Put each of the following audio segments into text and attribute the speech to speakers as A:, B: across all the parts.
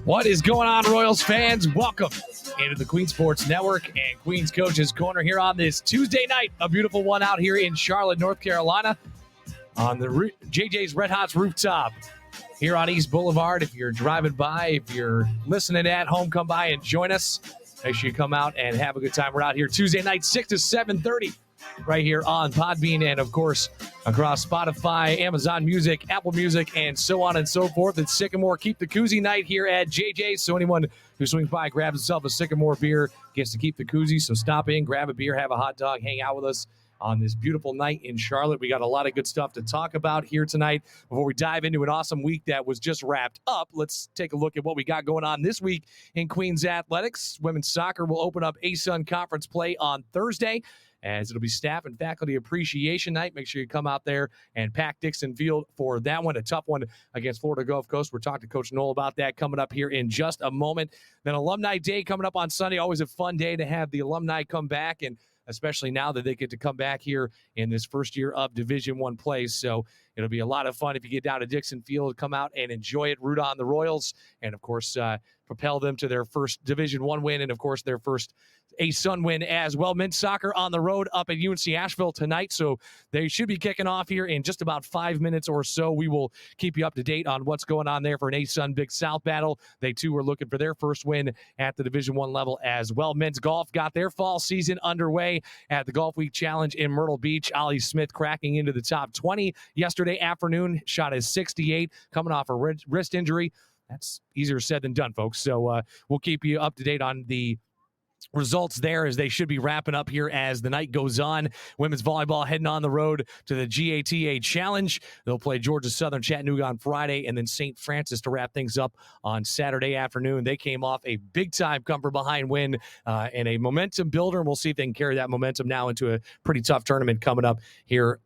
A: What is going on, Royals fans? Welcome into the Queen Sports Network and Queen's Coaches Corner here on this Tuesday night. A beautiful one out here in Charlotte, North Carolina on the JJ's Red Hot's rooftop here on East Boulevard. If you're driving by, if you're listening at home, come by and join us. Make sure you come out and have a good time. We're out here Tuesday night, 6 to 7:30. Right here on Podbean and, of course, across Spotify, Amazon Music, Apple Music, and so on and so forth. It's Sycamore Keep the Koozie night here at JJ's. So anyone who swings by, grabs himself a Sycamore beer, gets to keep the koozie. So stop in, grab a beer, have a hot dog, hang out with us on this beautiful night in Charlotte. We got a lot of good stuff to talk about here tonight. Before we dive into an awesome week that was just wrapped up, let's take a look at what we got going on this week in Queens Athletics. Women's soccer will open up ASUN Conference play on Thursday, as it'll be Staff and Faculty Appreciation Night. Make sure you come out there and pack Dixon Field for that one. A tough one against Florida Gulf Coast. We're talking to Coach Knoll about that coming up here in just a moment. Then Alumni Day coming up on Sunday. Always a fun day to have the alumni come back, and especially now that they get to come back here in this first year of Division I play. So it'll be a lot of fun if you get down to Dixon Field, come out and enjoy it, root on the Royals, and, of course, propel them to their first Division I win and, of course, their first ASUN win as well. Men's soccer on the road up at UNC Asheville tonight, so they should be kicking off here in just about 5 minutes or so. We will keep you up to date on what's going on there for an ASUN Big South battle. They, too, are looking for their first win at the Division I level as well. Men's golf got their fall season underway at the Golf Week Challenge in Myrtle Beach. Ollie Smith cracking into the top 20 yesterday afternoon, shot his 68, coming off a wrist injury. That's easier said than done, folks. So we'll keep you up to date on the results there, as they should be wrapping up here as the night goes on. Women's volleyball heading on the road to the GATA Challenge. They'll play Georgia Southern Chattanooga on Friday and then St. Francis to wrap things up on Saturday afternoon. They came off a big-time come-from-behind win and a momentum builder, and we'll see if they can carry that momentum now into a pretty tough tournament coming up here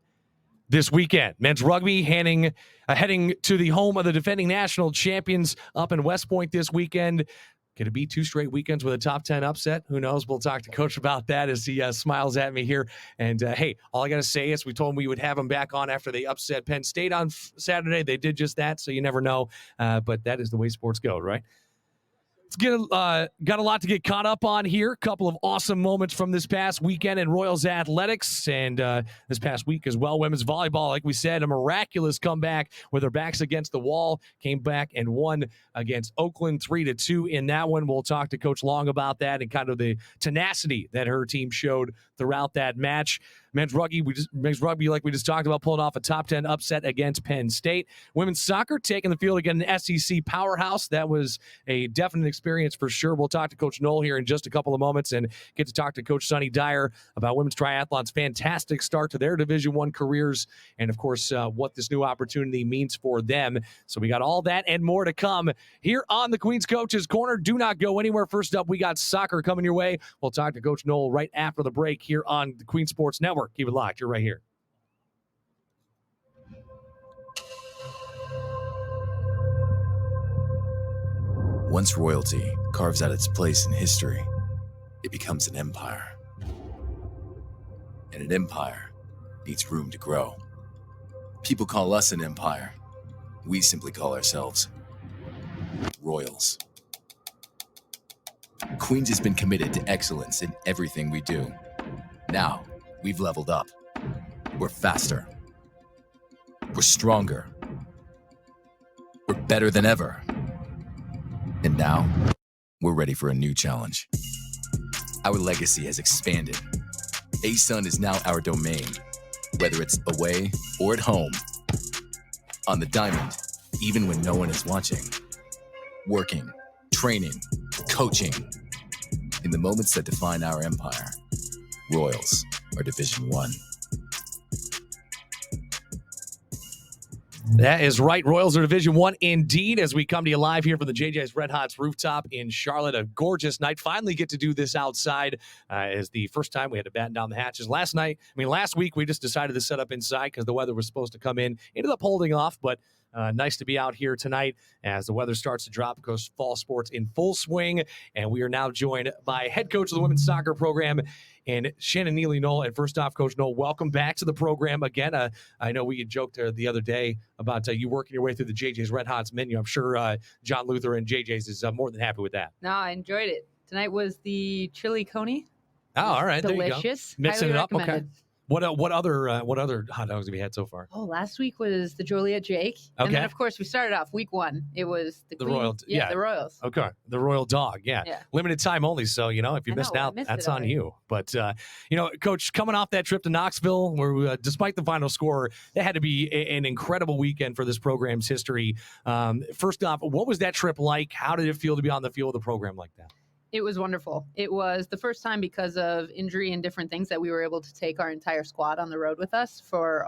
A: this weekend. Men's rugby heading to the home of the defending national champions up in West Point this weekend. Could it be 2 straight weekends with a top 10 upset? Who knows? We'll talk to Coach about that as he smiles at me here. And, hey, all I got to say is we told him we would have him back on after they upset Penn State on Saturday. They did just that, so you never know. But that is the way sports go, right? Got a lot to get caught up on here. A couple of awesome moments from this past weekend in Royals athletics and this past week as well. Women's volleyball, like we said, a miraculous comeback with their backs against the wall. Came back and won against Oakland 3-2 in that one. We'll talk to Coach Long about that and kind of the tenacity that her team showed throughout that match. Men's rugby, like we just talked about, pulling off a top 10 upset against Penn State. Women's soccer taking the field against an SEC powerhouse. That was a definite experience for sure. We'll talk to Coach Knoll here in just a couple of moments and get to talk to Coach Sonny Dyer about women's triathlon's fantastic start to their Division I careers and, of course, what this new opportunity means for them. So we got all that and more to come here on the Queen's Coaches Corner. Do not go anywhere. First up, we got soccer coming your way. We'll talk to Coach Knoll right after the break here on the Queen Sports Network. Keep it locked. You're right here.
B: Once royalty carves out its place in history, it becomes an empire. And an empire needs room to grow. People call us an empire. We simply call ourselves Royals. Queens has been committed to excellence in everything we do. Now, we've leveled up. We're faster. We're stronger. We're better than ever. And now, we're ready for a new challenge. Our legacy has expanded. ASUN is now our domain, whether it's away or at home. On the diamond, even when no one is watching. Working, training, coaching. In the moments that define our empire, Royals are Division I.
A: That is right. Royals are Division I indeed, as we come to you live here from the JJ's Red Hot's rooftop in Charlotte. A gorgeous night. Finally get to do this outside as the first time we had to batten down the hatches. Last week we just decided to set up inside because the weather was supposed to come in. Ended up holding off, but Nice to be out here tonight as the weather starts to drop because fall sports in full swing. And we are now joined by head coach of the women's soccer program and Shannon Neely-Knoll. And first off, Coach Knoll, welcome back to the program again. I know we had joked the other day about you working your way through the JJ's Red Hots menu. I'm sure John Luther and JJ's is more than happy with that.
C: No, I enjoyed it. Tonight was the chili coney.
A: Oh, all right.
C: Delicious.
A: There you go. Mixing
C: Highly
A: it up.
C: recommended.
A: Okay. What other hot dogs have you had so far?
C: Oh, last week was the Juliet Jake. Okay. And then, of course, we started off week one. It was the
A: Royal.
C: The Royals.
A: Okay. The Royal Dog. Yeah. Limited time only. So, if you missed out, that's on you. But, Coach, coming off that trip to Knoxville, where despite the final score, that had to be an incredible weekend for this program's history. First off, what was that trip like? How did it feel to be on the field of the program like that?
C: It was wonderful. It was the first time because of injury and different things that we were able to take our entire squad on the road with us for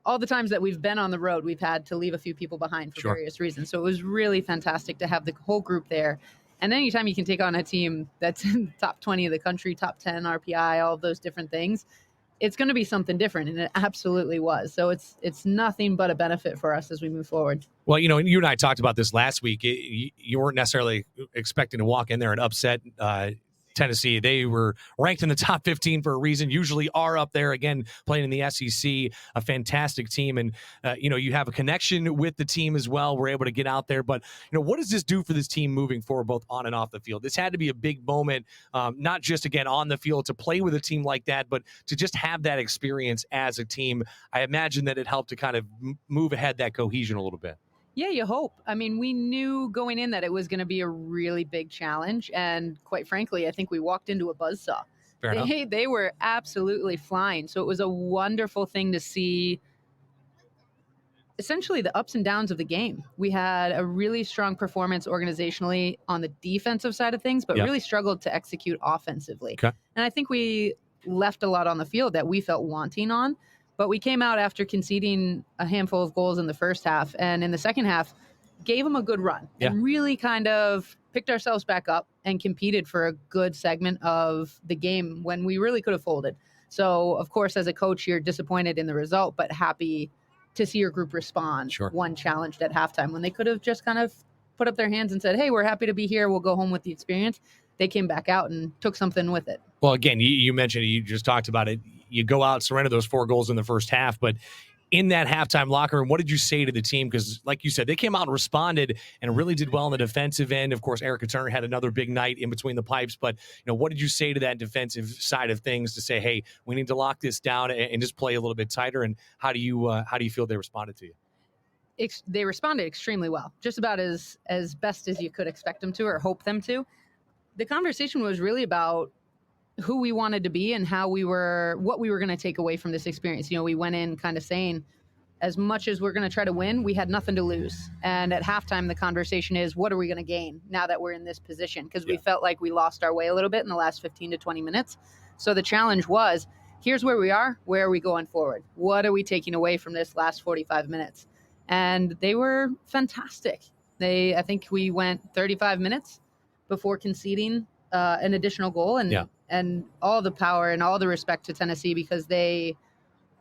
C: all the times that we've been on the road. We've had to leave a few people behind for various reasons. So it was really fantastic to have the whole group there. And anytime you can take on a team that's in the top 20 of the country, top 10 RPI, all of those different things, it's going to be something different, and it absolutely was. So it's nothing but a benefit for us as we move forward.
A: Well, and you and I talked about this last week. You weren't necessarily expecting to walk in there and upset Tennessee. They were ranked in the top 15 for a reason, usually are up there, again, playing in the SEC, a fantastic team. And, you have a connection with the team as well. We're able to get out there. But, what does this do for this team moving forward, both on and off the field? This had to be a big moment, not just, again, on the field to play with a team like that, but to just have that experience as a team. I imagine that it helped to kind of move ahead that cohesion a little bit.
C: Yeah, you hope. I mean, we knew going in that it was going to be a really big challenge. And quite frankly, I think we walked into a buzzsaw. They were absolutely flying. So it was a wonderful thing to see essentially the ups and downs of the game. We had a really strong performance organizationally on the defensive side of things, but really struggled to execute offensively.
A: Okay.
C: And I think we left a lot on the field that we felt wanting on. But we came out after conceding a handful of goals in the first half, and in the second half, gave them a good run and really kind of picked ourselves back up and competed for a good segment of the game when we really could have folded. So, of course, as a coach, you're disappointed in the result, but happy to see your group respond one challenged at halftime when they could have just kind of put up their hands and said, hey, we're happy to be here. We'll go home with the experience. They came back out and took something with it.
A: Well, again, you mentioned, you just talked about it. You go out, surrender those 4 goals in the first half, but in that halftime locker room, what did you say to the team? Because like you said, they came out and responded and really did well on the defensive end. Of course, Erica Turner had another big night in between the pipes, but what did you say to that defensive side of things to say, hey, we need to lock this down and just play a little bit tighter? And how do you feel they responded to you?
C: They responded extremely well, just about as best as you could expect them to or hope them to. The conversation was really about who we wanted to be and what we were going to take away from this experience. We went in kind of saying, as much as we're going to try to win, we had nothing to lose. And at halftime, the conversation is, what are we going to gain now that we're in this position? Because we felt like we lost our way a little bit in the last 15 to 20 minutes. So the challenge was, here's where we are. Where are we going forward? What are we taking away from this last 45 minutes? And they were fantastic. I think we went 35 minutes before conceding an additional goal, and all the power and all the respect to Tennessee, because they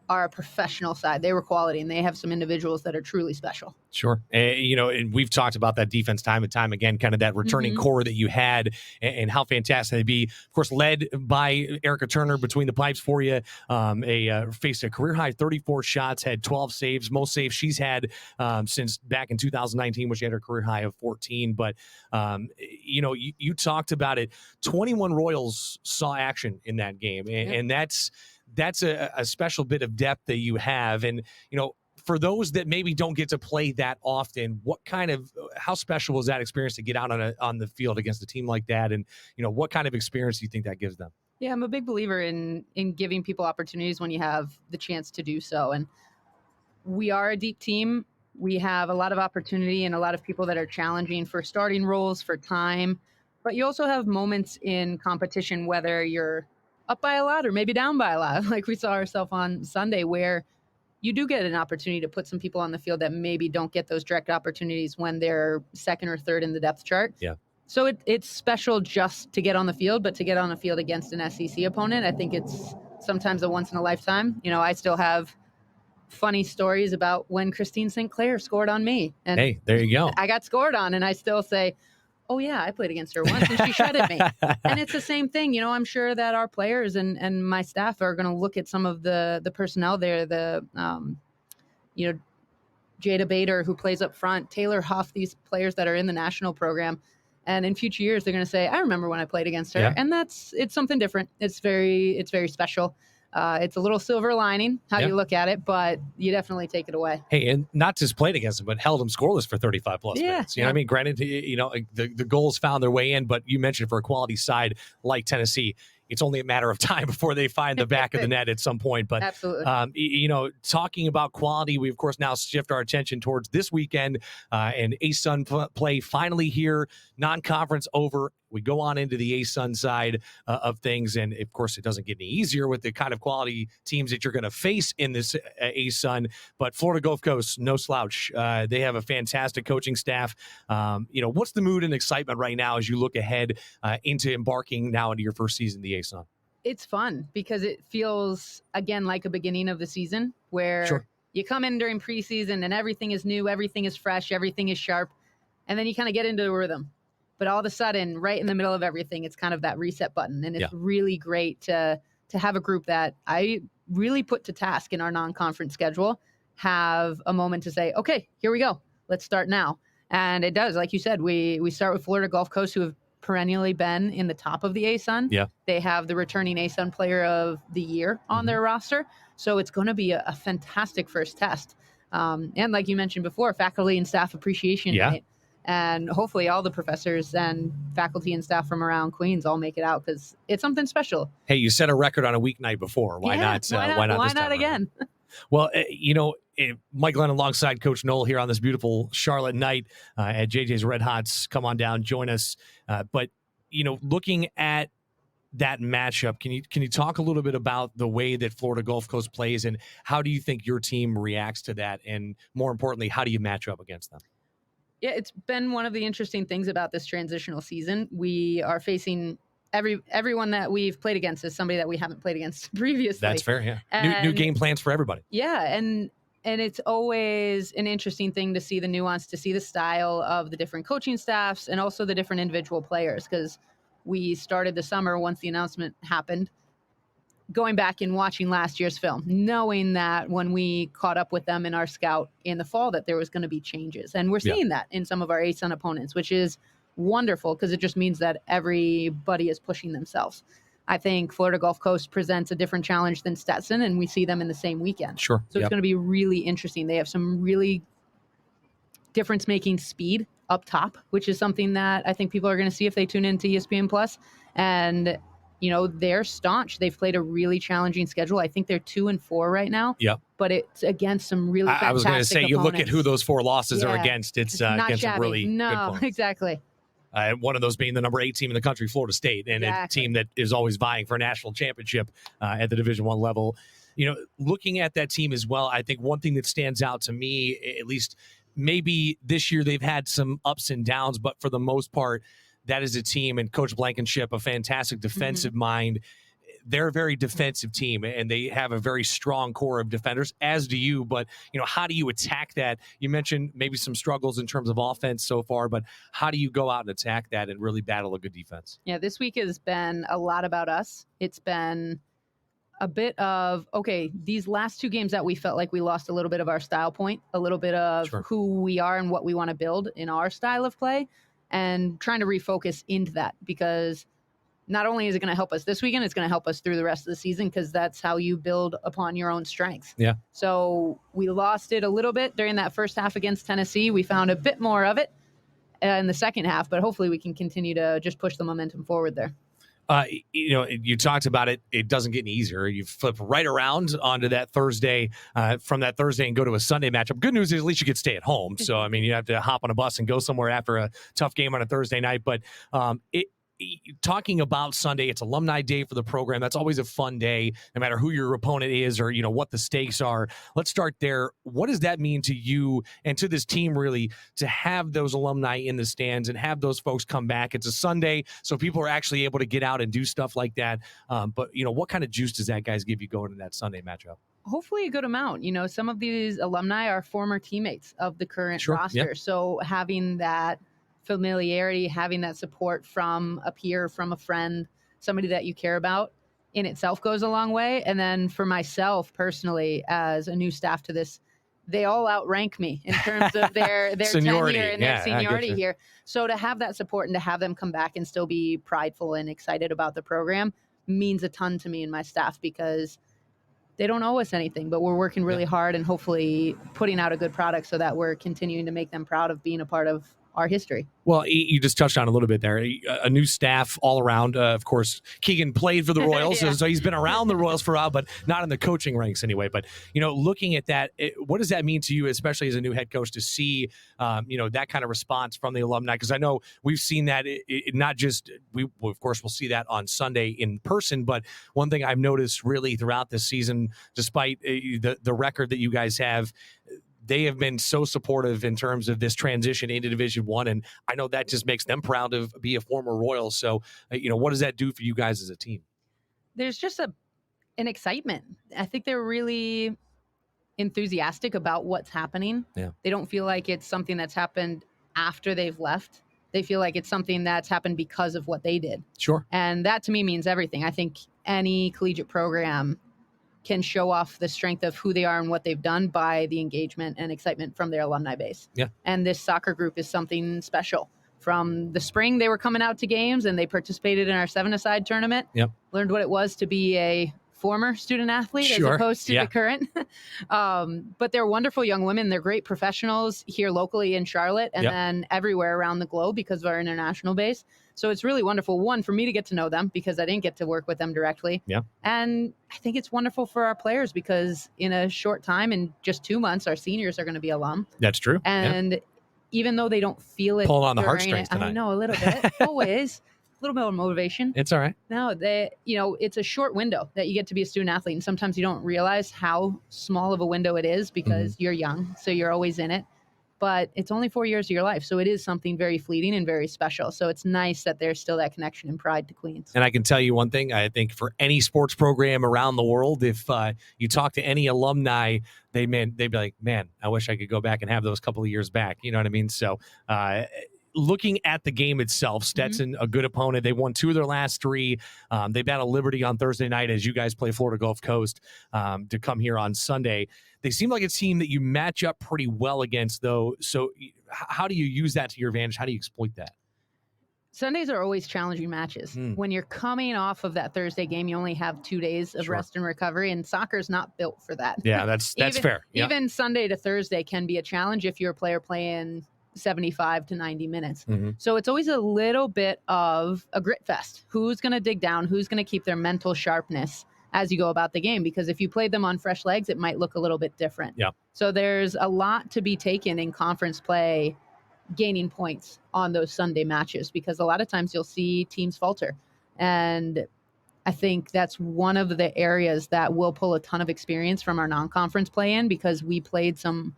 C: are a professional side. They were quality, and they have some individuals that are truly special.
A: Sure. And we've talked about that defense time and time again, kind of that returning core that you had and how fantastic they'd be. Of course, led by Erica Turner between the pipes for you. Faced a career-high 34 shots, had 12 saves, most saves she's had since back in 2019, when she had her career-high of 14. But, you talked about it. 21 Royals saw action in that game, and that's a special bit of depth that you have. And, for those that maybe don't get to play that often, how special was that experience to get out on the field against a team like that? And, what kind of experience do you think that gives them?
C: Yeah, I'm a big believer in giving people opportunities when you have the chance to do so. And we are a deep team. We have a lot of opportunity and a lot of people that are challenging for starting roles, for time. But you also have moments in competition, whether you're up by a lot or maybe down by a lot, like we saw ourselves on Sunday, where you do get an opportunity to put some people on the field that maybe don't get those direct opportunities when they're second or third in the depth chart.
A: Yeah.
C: So it's special just to get on the field, but to get on the field against an SEC opponent, I think it's sometimes a once in a lifetime. I still have funny stories about when Christine St. Clair scored on me. And
A: hey, there you go.
C: I got scored on, and I still say, oh, yeah, I played against her once, and she shredded me. And it's the same thing. I'm sure that our players and my staff are going to look at some of the personnel there, Jada Bader, who plays up front, Taylor Huff, these players that are in the national program. And in future years, they're going to say, I remember when I played against her.
A: Yeah.
C: And it's something different. It's very special. It's a little silver lining how you look at it, but you definitely take it away.
A: Hey, and not just played against them, but held them scoreless for 35 plus minutes. You know what I mean? Granted, the goals found their way in, but you mentioned for a quality side like Tennessee, it's only a matter of time before they find the back of the net at some point. But
C: absolutely,
A: talking about quality, we of course now shift our attention towards this weekend and ASUN play finally here, non-conference over. We go on into the ASUN side of things, and of course, it doesn't get any easier with the kind of quality teams that you're going to face in this ASUN. But Florida Gulf Coast, no slouch. They have a fantastic coaching staff. What's the mood and excitement right now as you look ahead into embarking now into your first season in the ASUN?
C: It's fun because it feels, again, like a beginning of the season where you come in during preseason and everything is new, everything is fresh, everything is sharp, and then you kind of get into a rhythm. But all of a sudden, right in the middle of everything, it's kind of that reset button. And it's really great to have a group that I really put to task in our non-conference schedule, have a moment to say, okay, here we go. Let's start now. And it does. Like you said, we start with Florida Gulf Coast, who have perennially been in the top of the ASUN.
A: Yeah.
C: They have the returning ASUN player of the year on their roster. So it's going to be a fantastic first test. And like you mentioned before, faculty and staff appreciation night. And hopefully all the professors and faculty and staff from around Queens all make it out because it's something special.
A: Hey, you set a record on a weeknight before. Why not? Why not
C: again?
A: Well, Mike Glenn alongside Coach Knoll here on this beautiful Charlotte night at JJ's Red Hots. Come on down, join us. But looking at that matchup, can you talk a little bit about the way that Florida Gulf Coast plays and how do you think your team reacts to that? And more importantly, how do you match up against them?
C: Yeah, it's been one of the interesting things about this transitional season. We are facing everyone that we've played against is somebody that we haven't played against previously.
A: That's fair, yeah. New game plans for everybody.
C: Yeah, and it's always an interesting thing to see the nuance, to see the style of the different coaching staffs and also the different individual players, because we started the summer once the announcement happened, going back and watching last year's film, knowing that when we caught up with them in our scout in the fall that there was going to be changes. And we're seeing that in some of our ASUN opponents, which is wonderful because it just means that everybody is pushing themselves. I think Florida Gulf Coast presents a different challenge than Stetson, and we see them in the same weekend.
A: Sure.
C: So it's going to be really interesting. They have some really difference-making speed up top, which is something that I think people are going to see if they tune into ESPN Plus. And they're staunch. They've played a really challenging schedule. I think they're 2-4 right now.
A: Yep.
C: But it's against some really fantastic
A: I was going to say,
C: opponents.
A: you look at who those 4 losses are against. It's against some really good opponents.
C: Exactly.
A: One of those being the number 8 team in the country, Florida State, and a team that is always vying for a national championship at the Division I level. Looking at that team as well, I think one thing that stands out to me, at least maybe this year they've had some ups and downs, but for the most part, that is a team, and Coach Blankenship, a fantastic defensive mind. They're a very defensive team, and they have a very strong core of defenders, as do you. But, how do you attack that? You mentioned maybe some struggles in terms of offense so far, but how do you go out and attack that and really battle a good defense?
C: Yeah, this week has been a lot about us. It's been a bit of, okay, these last 2 games that we felt like we lost a little bit of our style point, a little bit of who we are and what we want to build in our style of play, and trying to refocus into that, because not only is it going to help us this weekend, it's going to help us through the rest of the season, because that's how you build upon your own strengths.
A: Yeah.
C: So we lost it a little bit during that first half against Tennessee. We found a bit more of it in the second half, but hopefully we can continue to just push the momentum forward there.
A: You talked about it. It doesn't get any easier. You flip right around onto that Thursday, from that Thursday and go to a Sunday matchup. Good news is at least you could stay at home. So, I mean, you have to hop on a bus and go somewhere after a tough game on a Thursday night. But talking about Sunday, it's Alumni Day for the program. That's always a fun day, no matter who your opponent is or, what the stakes are. Let's start there. What does that mean to you and to this team, really, to have those alumni in the stands and have those folks come back? It's a Sunday, so people are actually able to get out and do stuff like that. But, what kind of juice does that guys give you going in that Sunday matchup?
C: hopefully a good amount. Some of these alumni are former teammates of the current
A: Sure,
C: roster.
A: yeah.
C: So having that familiarity, having that support from a peer, from a friend, somebody that you care about in itself goes a long way. And then for myself personally, as a new staff to this, they all outrank me in terms of their
A: Seniority.
C: tenure and
A: Yeah,
C: their
A: I get
C: seniority
A: you.
C: here. So to have that support and to have them come back and still be prideful and excited about the program means a ton to me and my staff, because they don't owe us anything, but we're working really hard and hopefully putting out a good product so that we're continuing to make them proud of being a part of our history.
A: Well, you just touched on a little bit there. A new staff all around. Of course, Keegan played for the Royals,
C: Yeah.
A: so he's been around the Royals for a while, but not in the coaching ranks anyway. But, looking at that, what does that mean to you, especially as a new head coach, to see, that kind of response from the alumni? Because I know we've seen that, not just, of course, we'll see that on Sunday in person, but one thing I've noticed really throughout this season, despite the record that you guys have, they have been so supportive in terms of this transition into Division One, and I know that just makes them proud to be a former Royal. So, what does that do for you guys as a team?
C: There's just an excitement. I think they're really enthusiastic about what's happening.
A: Yeah.
C: They don't feel like it's something that's happened after they've left. They feel like it's something that's happened because of what they did.
A: Sure.
C: And that to me means everything. I think any collegiate program can show off the strength of who they are and what they've done by the engagement and excitement from their alumni base.
A: Yeah.
C: And this soccer group is something special. From the spring, they were coming out to games and they participated in our 7-a-side tournament.
A: Yep.
C: Learned what it was to be a former student athlete
A: Sure.
C: as opposed to
A: Yeah.
C: the current. But they're wonderful young women. They're great professionals here locally in Charlotte and
A: Yep.
C: then everywhere around the globe because of our international base. So it's really wonderful, one, for me to get to know them because I didn't get to work with them directly.
A: Yeah.
C: And I think it's wonderful for our players because in a short time, in just 2 months, our seniors are going to be alum.
A: That's true.
C: And even though they don't feel it,
A: Pulling on the
C: during
A: heartstrings
C: it, I
A: tonight.
C: know a little bit, always a little bit of motivation.
A: It's all right.
C: No, it's a short window that you get to be a student athlete, and sometimes you don't realize how small of a window it is because you're young, so you're always in it. But it's only 4 years of your life, so it is something very fleeting and very special. So it's nice that there's still that connection and pride to Queens.
A: And I can tell you one thing, I think for any sports program around the world, if you talk to any alumni, they'd be like, man, I wish I could go back and have those couple of years back. You know what I mean? So looking at the game itself, Stetson, a good opponent. They won 2 of their last 3. They battle Liberty on Thursday night as you guys play Florida Gulf Coast to come here on Sunday. They seem like a team that you match up pretty well against, though. So how do you use that to your advantage? How do you exploit that?
C: Sundays are always challenging matches. When you're coming off of that Thursday game, you only have 2 days of rest and recovery, and soccer's not built for that.
A: Yeah, that's fair. Yeah.
C: Even Sunday to Thursday can be a challenge if you're a player playing 75 to 90 minutes. So it's always a little bit of a grit fest. Who's going to dig down? Who's going to keep their mental sharpness as you go about the game? Because if you played them on fresh legs, it might look a little bit different.
A: Yeah.
C: So there's a lot to be taken in conference play, gaining points on those Sunday matches, because a lot of times you'll see teams falter. And I think that's one of the areas that will pull a ton of experience from our non-conference play in, because we played some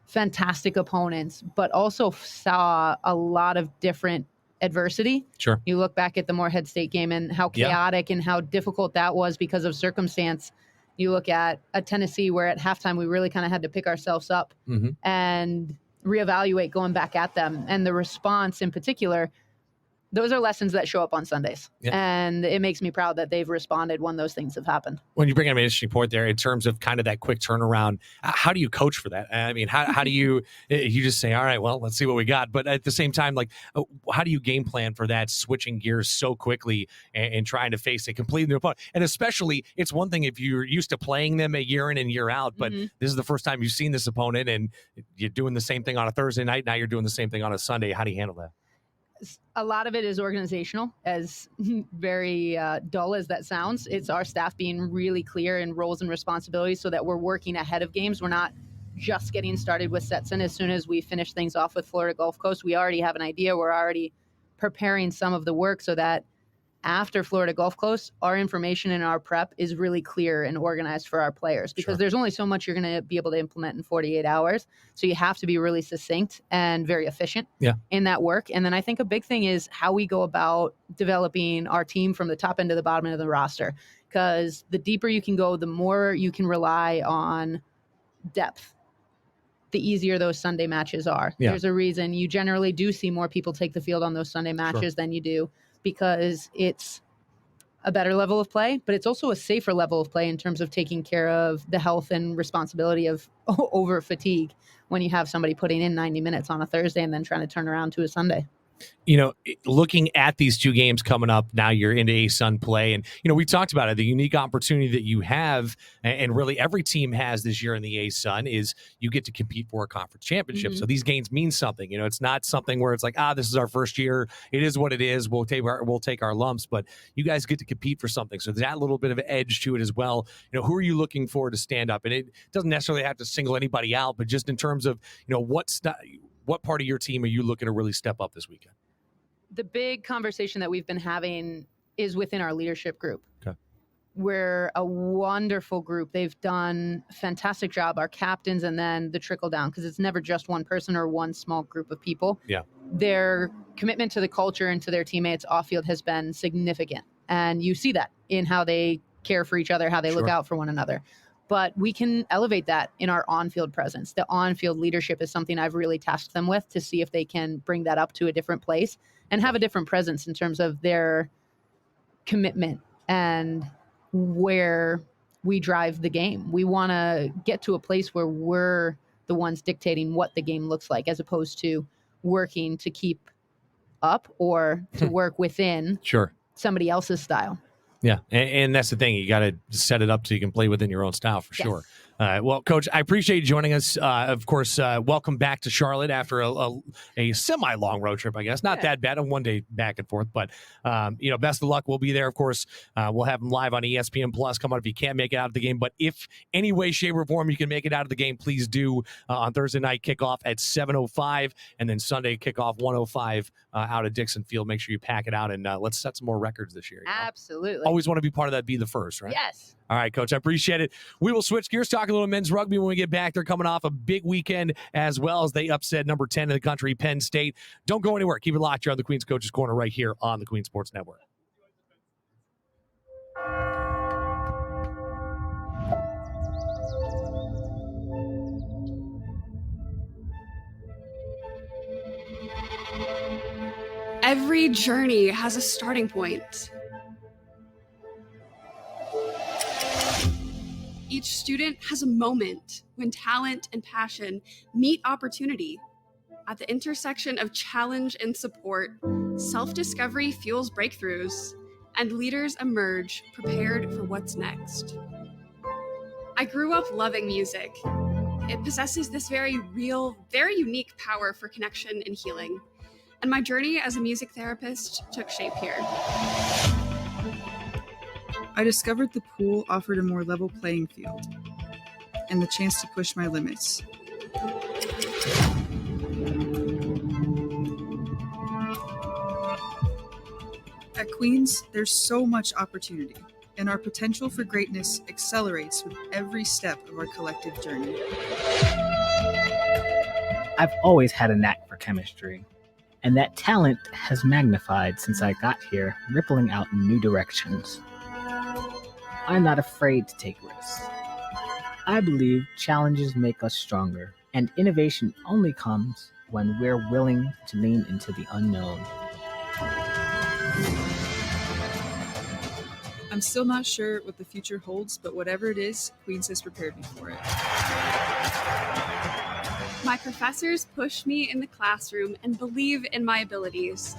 C: fantastic opponents, but also saw a lot of different adversity.
A: Sure.
C: You look back at the Morehead State game and how chaotic and how difficult that was because of circumstance. You look at a Tennessee where at halftime we really kind of had to pick ourselves up and reevaluate going back at them. And the response in particular, those are lessons that show up on Sundays.
A: Yeah.
C: And it makes me proud that they've responded when those things have happened.
A: When you bring up an interesting point there in terms of kind of that quick turnaround, how do you coach for that? I mean, how do you just say, all right, well, let's see what we got. But at the same time, like, how do you game plan for that, switching gears so quickly and trying to face a completely new opponent? And especially, it's one thing if you're used to playing them a year in and year out, but this is the first time you've seen this opponent and you're doing the same thing on a Thursday night. Now you're doing the same thing on a Sunday. How do you handle that?
C: A lot of it is organizational, as very dull as that sounds. It's our staff being really clear in roles and responsibilities so that we're working ahead of games. We're not just getting started with Stetson. As soon as we finish things off with Florida Gulf Coast, we already have an idea. We're already preparing some of the work so that after Florida Gulf Coast, our information and our prep is really clear and organized for our players, because there's only so much you're going to be able to implement in 48 hours. So you have to be really succinct and very efficient in that work. And then I think a big thing is how we go about developing our team from the top end to the bottom end of the roster. because the deeper you can go, the more you can rely on depth, the easier those Sunday matches are.
A: Yeah.
C: There's a reason you generally do see more people take the field on those Sunday matches than you do, because it's a better level of play, but it's also a safer level of play in terms of taking care of the health and responsibility of over fatigue when you have somebody putting in 90 minutes on a Thursday and then trying to turn around to a Sunday.
A: Looking at these two games coming up, now you're into ASUN play. And, we talked about it, the unique opportunity that you have, and really every team has this year in the ASUN, is you get to compete for a conference championship. So these games mean something. It's not something where it's like, this is our first year. It is what it is. We'll take our lumps, but you guys get to compete for something. So there's that little bit of an edge to it as well. Who are you looking for to stand up? And it doesn't necessarily have to single anybody out, but just in terms of, what part of your team are you looking to really step up this weekend?
C: The big conversation that we've been having is within our leadership group.
A: Okay.
C: We're a wonderful group. They've done a fantastic job, our captains, and then the trickle down, because it's never just one person or one small group of people.
A: Yeah.
C: Their commitment to the culture and to their teammates off field has been significant. And you see that in how they care for each other, how they look out for one another. But we can elevate that in our on-field presence. The on-field leadership is something I've really tasked them with, to see if they can bring that up to a different place and have a different presence in terms of their commitment and where we drive the game. We want to get to a place where we're the ones dictating what the game looks like, as opposed to working to keep up or to work within somebody else's style.
A: Yeah, and that's the thing. You got to set it up so you can play within your own style for sure. Well, Coach, I appreciate you joining us. Of course, welcome back to Charlotte after a semi-long road trip, I guess. Not that bad, a one-day back and forth. But, best of luck. We'll be there, of course. We'll have them live on ESPN Plus. Come on if you can't make it out of the game. But if any way, shape, or form you can make it out of the game, please do. On Thursday night, kickoff at 7:05, and then Sunday kickoff 1:05 out at Dixon Field. Make sure you pack it out, and let's set some more records this year.
C: Absolutely.
A: Always want to be part of that, be the first, right?
C: Yes.
A: All right, Coach, I appreciate it. We will switch gears, talk a little men's rugby when we get back. They're coming off a big weekend as well, as they upset number 10 in the country, Penn State. Don't go anywhere. Keep it locked here on the Queen's Coaches Corner right here on the Queen Sports Network.
D: Every journey has a starting point. Each student has a moment when talent and passion meet opportunity. At the intersection of challenge and support, self-discovery fuels breakthroughs, and leaders emerge prepared for what's next. I grew up loving music. It possesses this very real, very unique power for connection and healing. And my journey as a music therapist took shape here.
E: I discovered the pool offered a more level playing field and the chance to push my limits. At Queen's, there's so much opportunity, and our potential for greatness accelerates with every step of our collective journey.
F: I've always had a knack for chemistry, and that talent has magnified since I got here, rippling out in new directions. I'm not afraid to take risks. I believe challenges make us stronger, and innovation only comes when we're willing to lean into the unknown.
E: I'm still not sure what the future holds, but whatever it is, Queen's has prepared me for it.
D: My professors push me in the classroom and believe in my abilities.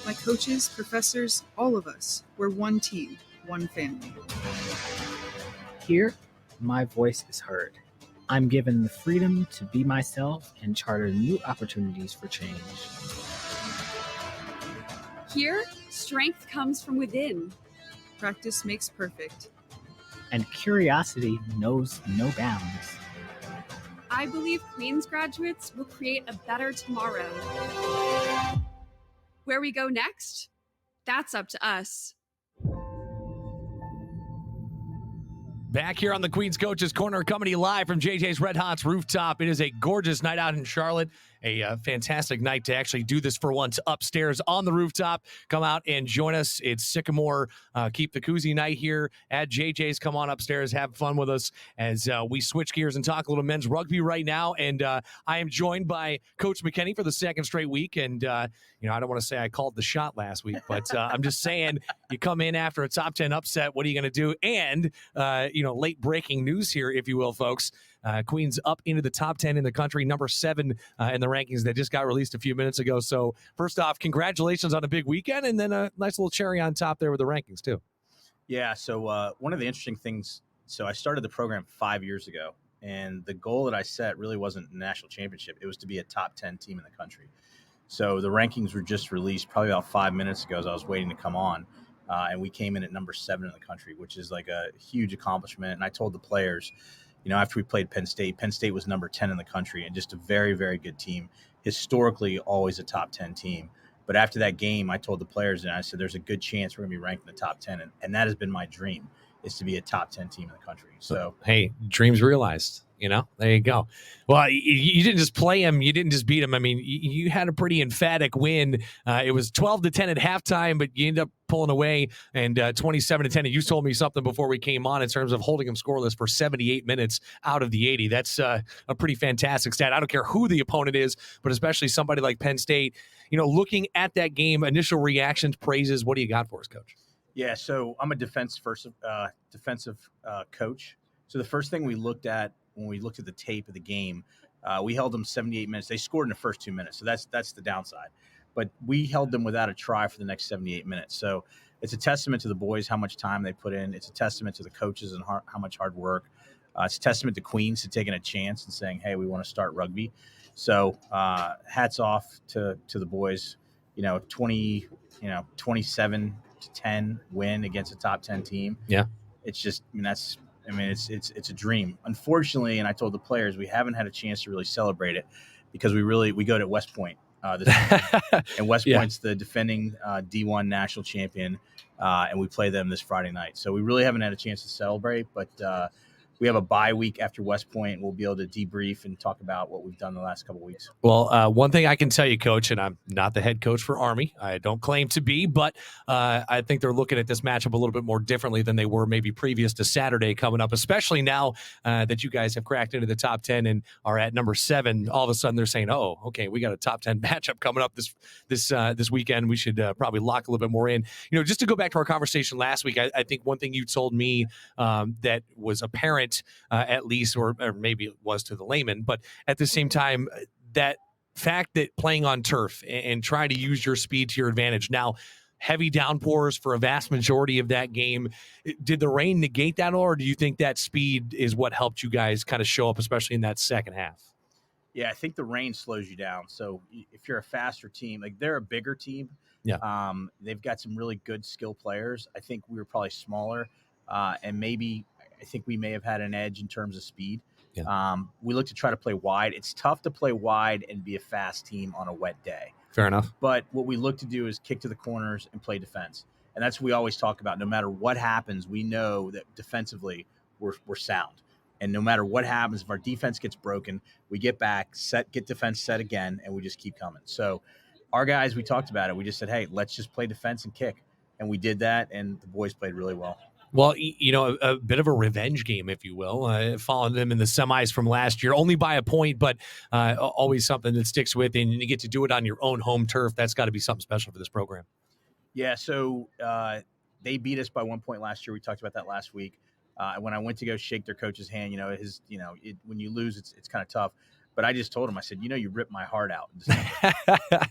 E: My coaches, professors, all of us, we're one team, one family.
F: Here, my voice is heard. I'm given the freedom to be myself and charter new opportunities for change.
D: Here, strength comes from within.
E: Practice makes perfect.
F: And curiosity knows no bounds.
D: I believe Queen's graduates will create a better tomorrow. Where we go next, that's up to us.
A: Back here on the Queen's Coaches Corner, coming to you live from JJ's Red Hot's rooftop. It is a gorgeous night out in Charlotte, a fantastic night to actually do this for once upstairs on the rooftop. Come out and join us. It's Sycamore Keep the Koozie night here at JJ's. Come on upstairs, have fun with us as we switch gears and talk a little men's rugby right now. And I am joined by Coach McKinney for the second straight week. And, I don't want to say I called the shot last week, but I'm just saying you come in after a top 10 upset. What are you going to do? And, late breaking news here, if you will, folks. Queens up into the top 10 in the country, number 7 in the rankings that just got released a few minutes ago. So first off, congratulations on a big weekend, and then a nice little cherry on top there with the rankings too.
G: Yeah, so one of the interesting things, so I started the program 5 years ago, and the goal that I set really wasn't a national championship. It was to be a top 10 team in the country. So the rankings were just released probably about 5 minutes ago as I was waiting to come on, and we came in at number 7 in the country, which is like a huge accomplishment. And I told the players, after we played Penn State was number 10 in the country and just a very, very good team. Historically, always a top 10 team. But after that game, I told the players, and I said, there's a good chance we're going to be ranked in the top 10. And that has been my dream, is to be a top 10 team in the country. So,
A: hey, dreams realized. There you go. Well, you didn't just play him. You didn't just beat him. I mean, you had a pretty emphatic win. It was 12-10 at halftime, but you ended up pulling away and 27-10. And you told me something before we came on in terms of holding him scoreless for 78 minutes out of the 80. That's a pretty fantastic stat. I don't care who the opponent is, but especially somebody like Penn State. Looking at that game, initial reactions, praises. What do you got for us, Coach?
G: Yeah, so I'm a defensive coach. So the first thing we looked at when we looked at the tape of the game, we held them 78 minutes. They scored in the first 2 minutes, so that's the downside. But we held them without a try for the next 78 minutes. So it's a testament to the boys how much time they put in. It's a testament to the coaches and how much hard work. It's a testament to Queens to taking a chance and saying, hey, we want to start rugby. So hats off to the boys. 27-10 win against a top 10 team.
A: Yeah,
G: it's just it's a dream. Unfortunately, and I told the players, we haven't had a chance to really celebrate it because we go to West Point this and West Point's the defending D1 national champion, and we play them this Friday night. So we really haven't had a chance to celebrate, but we have a bye week after West Point. We'll be able to debrief and talk about what we've done the last couple of weeks.
A: Well, one thing I can tell you, Coach, and I'm not the head coach for Army. I don't claim to be, but I think they're looking at this matchup a little bit more differently than they were maybe previous to Saturday coming up, especially now that you guys have cracked into the top 10 and are at number 7. All of a sudden they're saying, oh, okay, we got a top 10 matchup coming up this weekend. We should probably lock a little bit more in. Just to go back to our conversation last week, I think one thing you told me that was apparent at least, or maybe it was to the layman, but at the same time, that fact that playing on turf and trying to use your speed to your advantage. Now, heavy downpours for a vast majority of that game. Did the rain negate that, or do you think that speed is what helped you guys kind of show up, especially in that second half?
G: Yeah, I think the rain slows you down. So if you're a faster team, like they're a bigger team.
A: Yeah.
G: They've got some really good skill players. I think we were probably smaller, and I think we may have had an edge in terms of speed.
A: Yeah.
G: We look to try to play wide. It's tough to play wide and be a fast team on a wet day.
A: Fair enough.
G: But what we look to do is kick to the corners and play defense. And that's what we always talk about. No matter what happens, we know that defensively we're sound. And no matter what happens, if our defense gets broken, we get back, get defense set again, and we just keep coming. So our guys, we talked about it. We just said, hey, let's just play defense and kick. And we did that, and the boys played really well.
A: Well, a bit of a revenge game, if you will, following them in the semis from last year, only by a point, but always something that sticks with, and you get to do it on your own home turf. That's got to be something special for this program.
G: Yeah, so they beat us by 1 point last year. We talked about that last week. When I went to go shake their coach's hand, when you lose, it's kind of tough. But I just told him, I said, you ripped my heart out.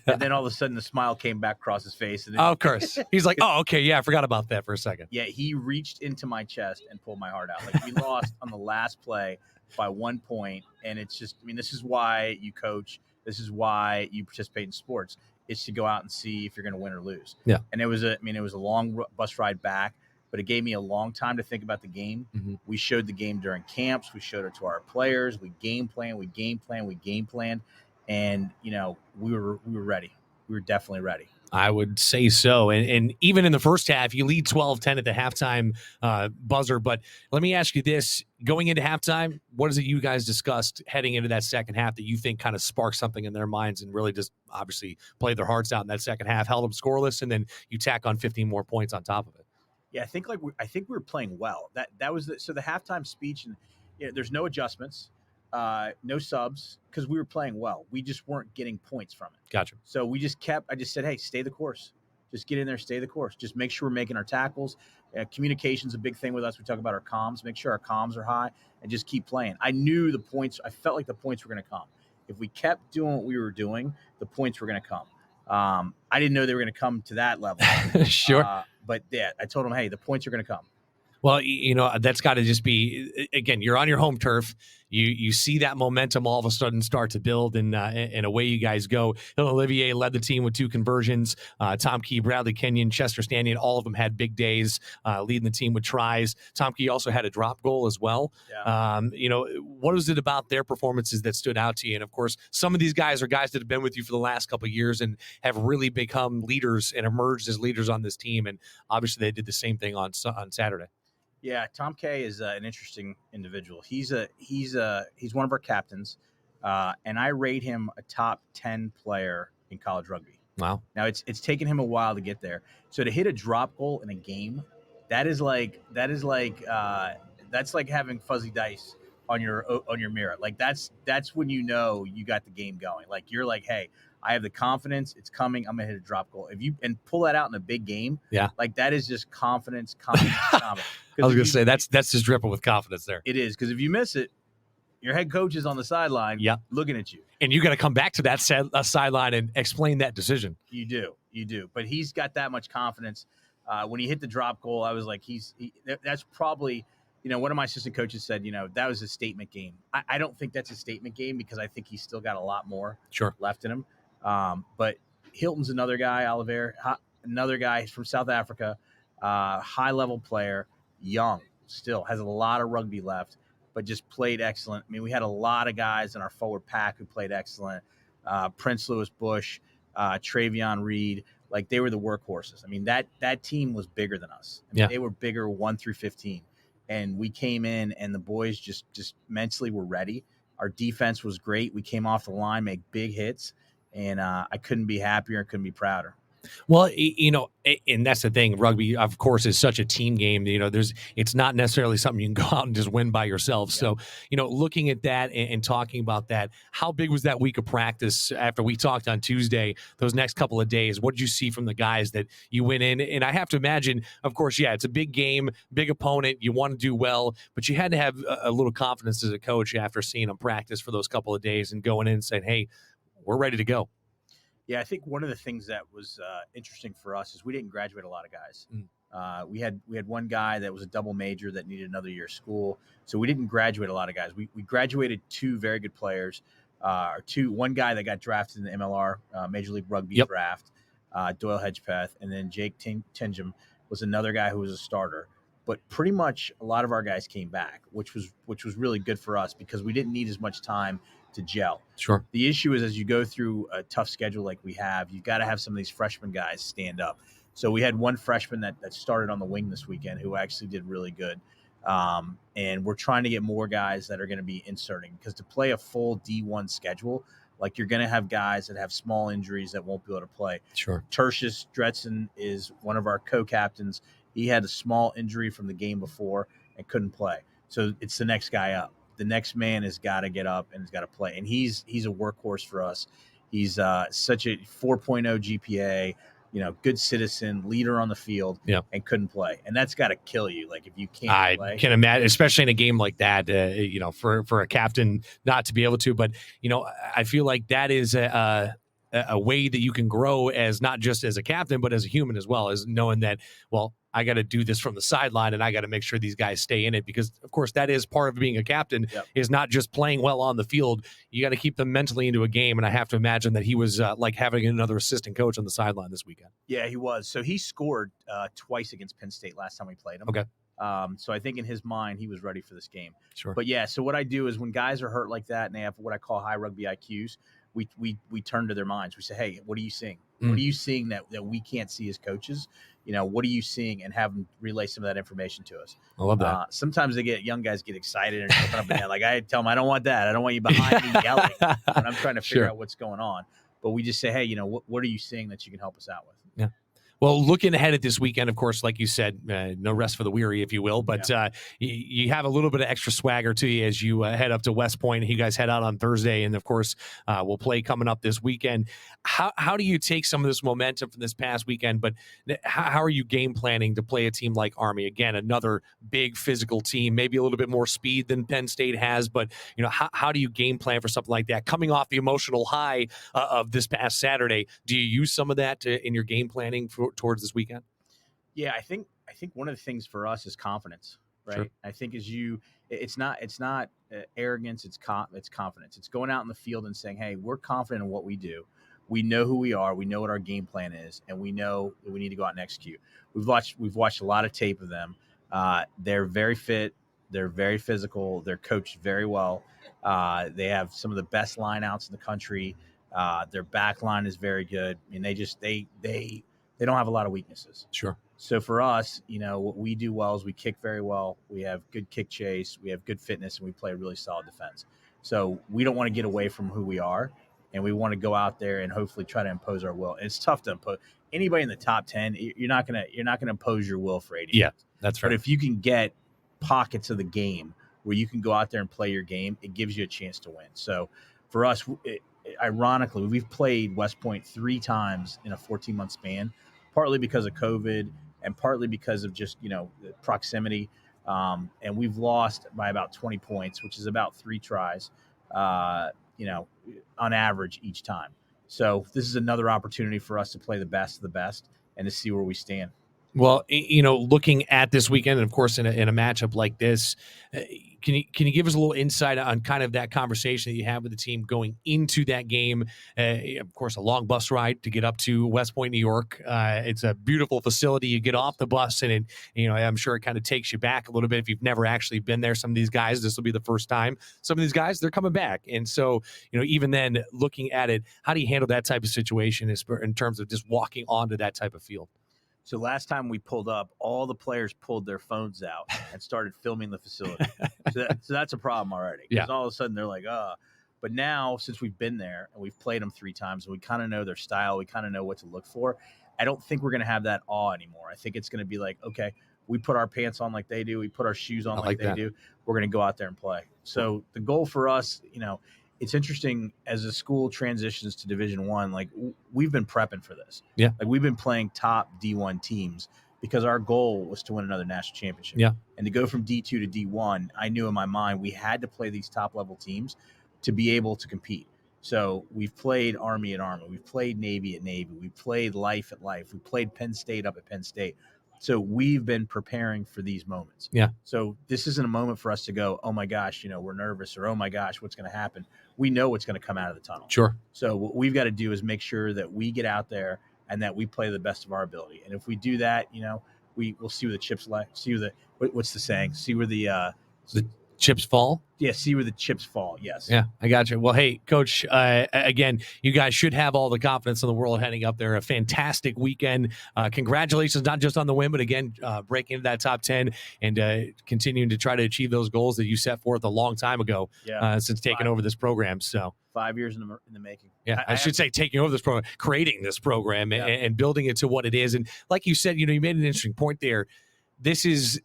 G: And then all of a sudden the smile came back across his face. And then,
A: of course. He's like, oh, okay, yeah, I forgot about that for a second.
G: Yeah, he reached into my chest and pulled my heart out. Like, we lost on the last play by 1 point. And it's just, this is why you coach. This is why you participate in sports. It's to go out and see if you're going to win or lose.
A: Yeah.
G: And it was a long bus ride back. But it gave me a long time to think about the game.
A: Mm-hmm.
G: We showed the game during camps. We showed it to our players. We game planned. And, we were ready. We were definitely ready.
A: I would say so. And even in the first half, you lead 12-10 at the halftime buzzer. But let me ask you this. Going into halftime, what is it you guys discussed heading into that second half that you think kind of sparked something in their minds and really just obviously played their hearts out in that second half, held them scoreless, and then you tack on 15 more points on top of it?
G: Yeah, I think we were playing well. That was the halftime speech, and there's no adjustments, no subs, because we were playing well. We just weren't getting points from it.
A: Gotcha.
G: So I just said, hey, stay the course. Just get in there, stay the course. Just make sure we're making our tackles. Communication's a big thing with us. We talk about our comms. Make sure our comms are high, and just keep playing. I knew the points. I felt like the points were going to come. If we kept doing what we were doing, the points were going to come. I didn't know they were going to come to that level.
A: Sure.
G: But yeah, I told them, hey, the points are going to come.
A: Well, that's got to just be, again, you're on your home turf. You see that momentum all of a sudden start to build, and away you guys go. Olivier led the team with 2 conversions. Tom Key, Bradley Kenyon, Chester Stanion, all of them had big days, leading the team with tries. Tom Key also had a drop goal as well.
G: Yeah.
A: What was it about their performances that stood out to you? And, of course, some of these guys are guys that have been with you for the last couple of years and have really become leaders and emerged as leaders on this team. And obviously they did the same thing on Saturday.
G: Yeah, Tom Kay is an interesting individual. He's one of our captains, and I rate him a top 10 player in college rugby.
A: Wow.
G: Now it's taken him a while to get there. So to hit a drop goal in a game, that's like having fuzzy dice on your mirror. Like that's when you know you got the game going. Like you're like, hey, I have the confidence. It's coming. I'm gonna hit a drop goal. If you pull that out in a big game,
A: yeah,
G: like that is just confidence.
A: I was going to say that's just dripping with confidence there.
G: It is, because if you miss it, your head coach is on the sideline looking at you.
A: And you got to come back to that sideline and explain that decision.
G: You do. But he's got that much confidence. When he hit the drop goal, I was like, that's probably, one of my assistant coaches said, that was a statement game. I don't think that's a statement game because I think he's still got a lot more left in him. But Hilton's another guy, Oliver, another guy. He's from South Africa, high-level player. Young, still has a lot of rugby left, but just played excellent. I mean, we had a lot of guys in our forward pack who played excellent. Prince Louis Bush, Travion Reed, like they were the workhorses. I mean, that team was bigger than us. I mean, they were bigger 1 through 15, and we came in, and the boys just mentally were ready. Our defense was great. We came off the line, make big hits, and I couldn't be happier. Couldn't be prouder.
A: Well, and that's the thing. Rugby, of course, is such a team game. It's not necessarily something you can go out and just win by yourself. Yeah. So, looking at that and talking about that, how big was that week of practice after we talked on Tuesday, those next couple of days? What did you see from the guys that you went in? And I have to imagine, of course, it's a big game, big opponent. You want to do well, but you had to have a little confidence as a coach after seeing them practice for those couple of days and going in and saying, hey, we're ready to go.
G: Yeah, I think one of the things that was interesting for us is we didn't graduate a lot of guys. We had one guy that was a double major that needed another year of school, so we didn't graduate a lot of guys. We graduated 2 very good players, one guy that got drafted in the MLR Major League Rugby draft, Doyle Hedgepeth, and then Jake Tingham was another guy who was a starter. But pretty much a lot of our guys came back, which was really good for us because we didn't need as much time to gel.
A: Sure.
G: The issue is as you go through a tough schedule like we have, you've got to have some of these freshman guys stand up. So we had one freshman that started on the wing this weekend who actually did really good. And we're trying to get more guys that are going to be inserting because to play a full D1 schedule, like you're going to have guys that have small injuries that won't be able to play.
A: Sure.
G: Tertius Dretson is one of our co-captains. He had a small injury from the game before and couldn't play. So it's the next guy up. The next man has got to get up and has got to play. And he's a workhorse for us. He's such a 4.0 GPA, good citizen, leader on the field, and couldn't play. And that's got to kill you. Like if you can't play. I
A: can imagine, especially in a game like that, for a captain not to be able to. But, I feel like that is a way that you can grow as not just as a captain, but as a human as well, as knowing that, well, I got to do this from the sideline and I got to make sure these guys stay in it because, of course, that is part of being a captain is not just playing well on the field. You got to keep them mentally into a game. And I have to imagine that he was like having another assistant coach on the sideline this weekend.
G: Yeah, he was. So he scored twice against Penn State last time we played him.
A: Okay.
G: So I think in his mind, he was ready for this game.
A: Sure.
G: But yeah, so what I do is when guys are hurt like that and they have what I call high rugby IQs, we turn to their minds. We say, hey, what are you seeing? What
A: Mm.
G: are you seeing that we can't see as coaches? What are you seeing, and have them relay some of that information to us.
A: I love that.
G: Sometimes young guys get excited and jumping up and down. Like I tell them, I don't want that. I don't want you behind me yelling when I'm trying to figure
A: Sure.
G: out what's going on. But we just say, hey, what are you seeing that you can help us out with?
A: Yeah. Well, looking ahead at this weekend, of course, like you said, no rest for the weary, if you will. But you have a little bit of extra swagger to you as you head up to West Point. You guys head out on Thursday, and of course, we'll play coming up this weekend. How do you take some of this momentum from this past weekend? But how are you game planning to play a team like Army? Again, another big physical team, maybe a little bit more speed than Penn State has. But how do you game plan for something like that? Coming off the emotional high of this past Saturday, do you use some of that in your game planning towards this weekend?
G: Yeah, I think one of the things for us is confidence, right?
A: Sure.
G: I think it's not arrogance, it's confidence. It's going out in the field and saying, hey, we're confident in what we do. We know who we are. We know what our game plan is, and we know that we need to go out and execute. We've watched a lot of tape of them. They're very fit. They're very physical. They're coached very well. They have some of the best lineouts in the country. Their back line is very good. I mean, they don't have a lot of weaknesses.
A: Sure.
G: So for us, what we do well is we kick very well. We have good kick chase. We have good fitness, and we play really solid defense. So we don't want to get away from who we are, and we want to go out there and hopefully try to impose our will. And it's tough to impose anybody in the top 10. You're not gonna impose your will for 80 minutes.
A: That's right.
G: But if you can get pockets of the game where you can go out there and play your game, it gives you a chance to win. So for us, ironically, we've played West Point 3 times in a 14-month span, partly because of COVID and partly because of just, the proximity. And we've lost by about 20 points, which is about 3 tries, on average each time. So this is another opportunity for us to play the best of the best and to see where we stand.
A: Well, looking at this weekend, and of course, in a matchup like this, can you give us a little insight on kind of that conversation that you have with the team going into that game? Of course, a long bus ride to get up to West Point, New York. It's a beautiful facility. You get off the bus, and I'm sure it kind of takes you back a little bit if you've never actually been there. Some of these guys, this will be the first time. Some of these guys, they're coming back, and so even then, looking at it, how do you handle that type of situation in terms of just walking onto that type of field?
G: So last time we pulled up, all the players pulled their phones out and started filming the facility. So that's a problem already. Because all of a sudden they're like, But now, since we've been there and we've played them 3 times, and we kind of know their style, we kind of know what to look for, I don't think we're going to have that awe anymore. I think it's going to be like, okay, we put our pants on like they do. We put our shoes on like they do. We're going to go out there and play. So the goal for us, it's interesting as a school transitions to Division I. Like we've been prepping for this.
A: Yeah.
G: Like we've been playing top D1 teams because our goal was to win another national championship.
A: Yeah.
G: And to go from D2 to D1, I knew in my mind we had to play these top level teams to be able to compete. So we've played Army at Army. We've played Navy at Navy. We played Life at Life. We played Penn State up at Penn State. So we've been preparing for these moments.
A: Yeah.
G: So this isn't a moment for us to go, oh my gosh, we're nervous, or oh my gosh, what's going to happen? We know what's going to come out of the tunnel.
A: Sure.
G: So what we've got to do is make sure that we get out there and that we play the best of our ability. And if we do that, we'll see where the chips lie. See where what's the saying? See where the
A: chips fall?
G: Yeah, see where the chips fall. Yes.
A: Yeah, I got you. Well, hey, Coach, again, you guys should have all the confidence in the world heading up there. A fantastic weekend. Congratulations, not just on the win, but again, breaking into that top 10 and continuing to try to achieve those goals that you set forth a long time ago since taking over this program. So
G: 5 years in the making.
A: Yeah, I should say taking over this program, creating this program and building it to what it is. And like you said, you made an interesting point there. This is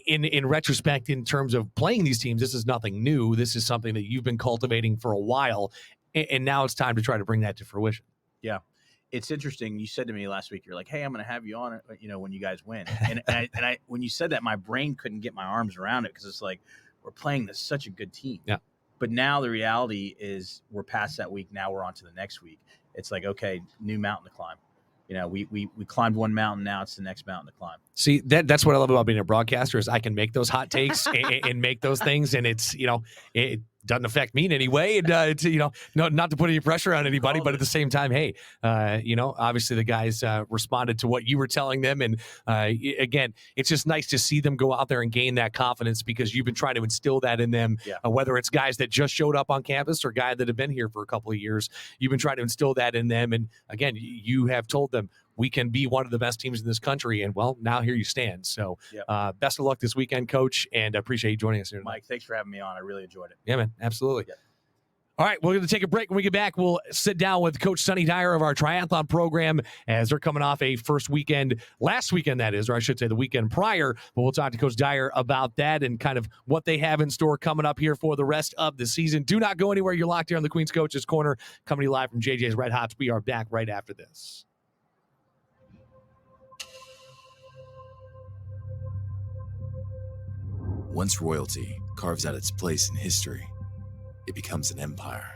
A: in retrospect, in terms of playing these teams, this is nothing new. This is something that you've been cultivating for a while, and now it's time to try to bring that to fruition.
G: Yeah, it's interesting. You said to me last week, you're like, "Hey, I'm going to have you on, when you guys win." And I, when you said that, my brain couldn't get my arms around it because it's like we're playing such a good team.
A: Yeah.
G: But now the reality is we're past that week. Now we're on to the next week. It's like, okay, new mountain to climb. We climbed one mountain. Now it's the next mountain to climb.
A: See, that's what I love about being a broadcaster is I can make those hot takes and make those things. And it's, doesn't affect me in any way. And, no, not to put any pressure on anybody, but at the same time, hey, obviously the guys responded to what you were telling them. And again, it's just nice to see them go out there and gain that confidence because you've been trying to instill that in them, whether it's guys that just showed up on campus or guys that have been here for a couple of years. You've been trying to instill that in them. And again, you have told them, we can be one of the best teams in this country. And, well, now here you stand. So best of luck this weekend, Coach, and I appreciate you joining us here tonight.
G: Mike, thanks for having me on. I really enjoyed it.
A: Yeah, man, absolutely.
G: Yeah.
A: All right, we're going to take a break. When we get back, we'll sit down with Coach Sonny Dyer of our triathlon program as they're coming off a last weekend, that is, or I should say the weekend prior. But we'll talk to Coach Dyer about that and kind of what they have in store coming up here for the rest of the season. Do not go anywhere. You're locked here on the Queen's Coaches Corner, coming to you live from JJ's Red Hots. We are back right after this.
B: Once royalty carves out its place in history, it becomes an empire.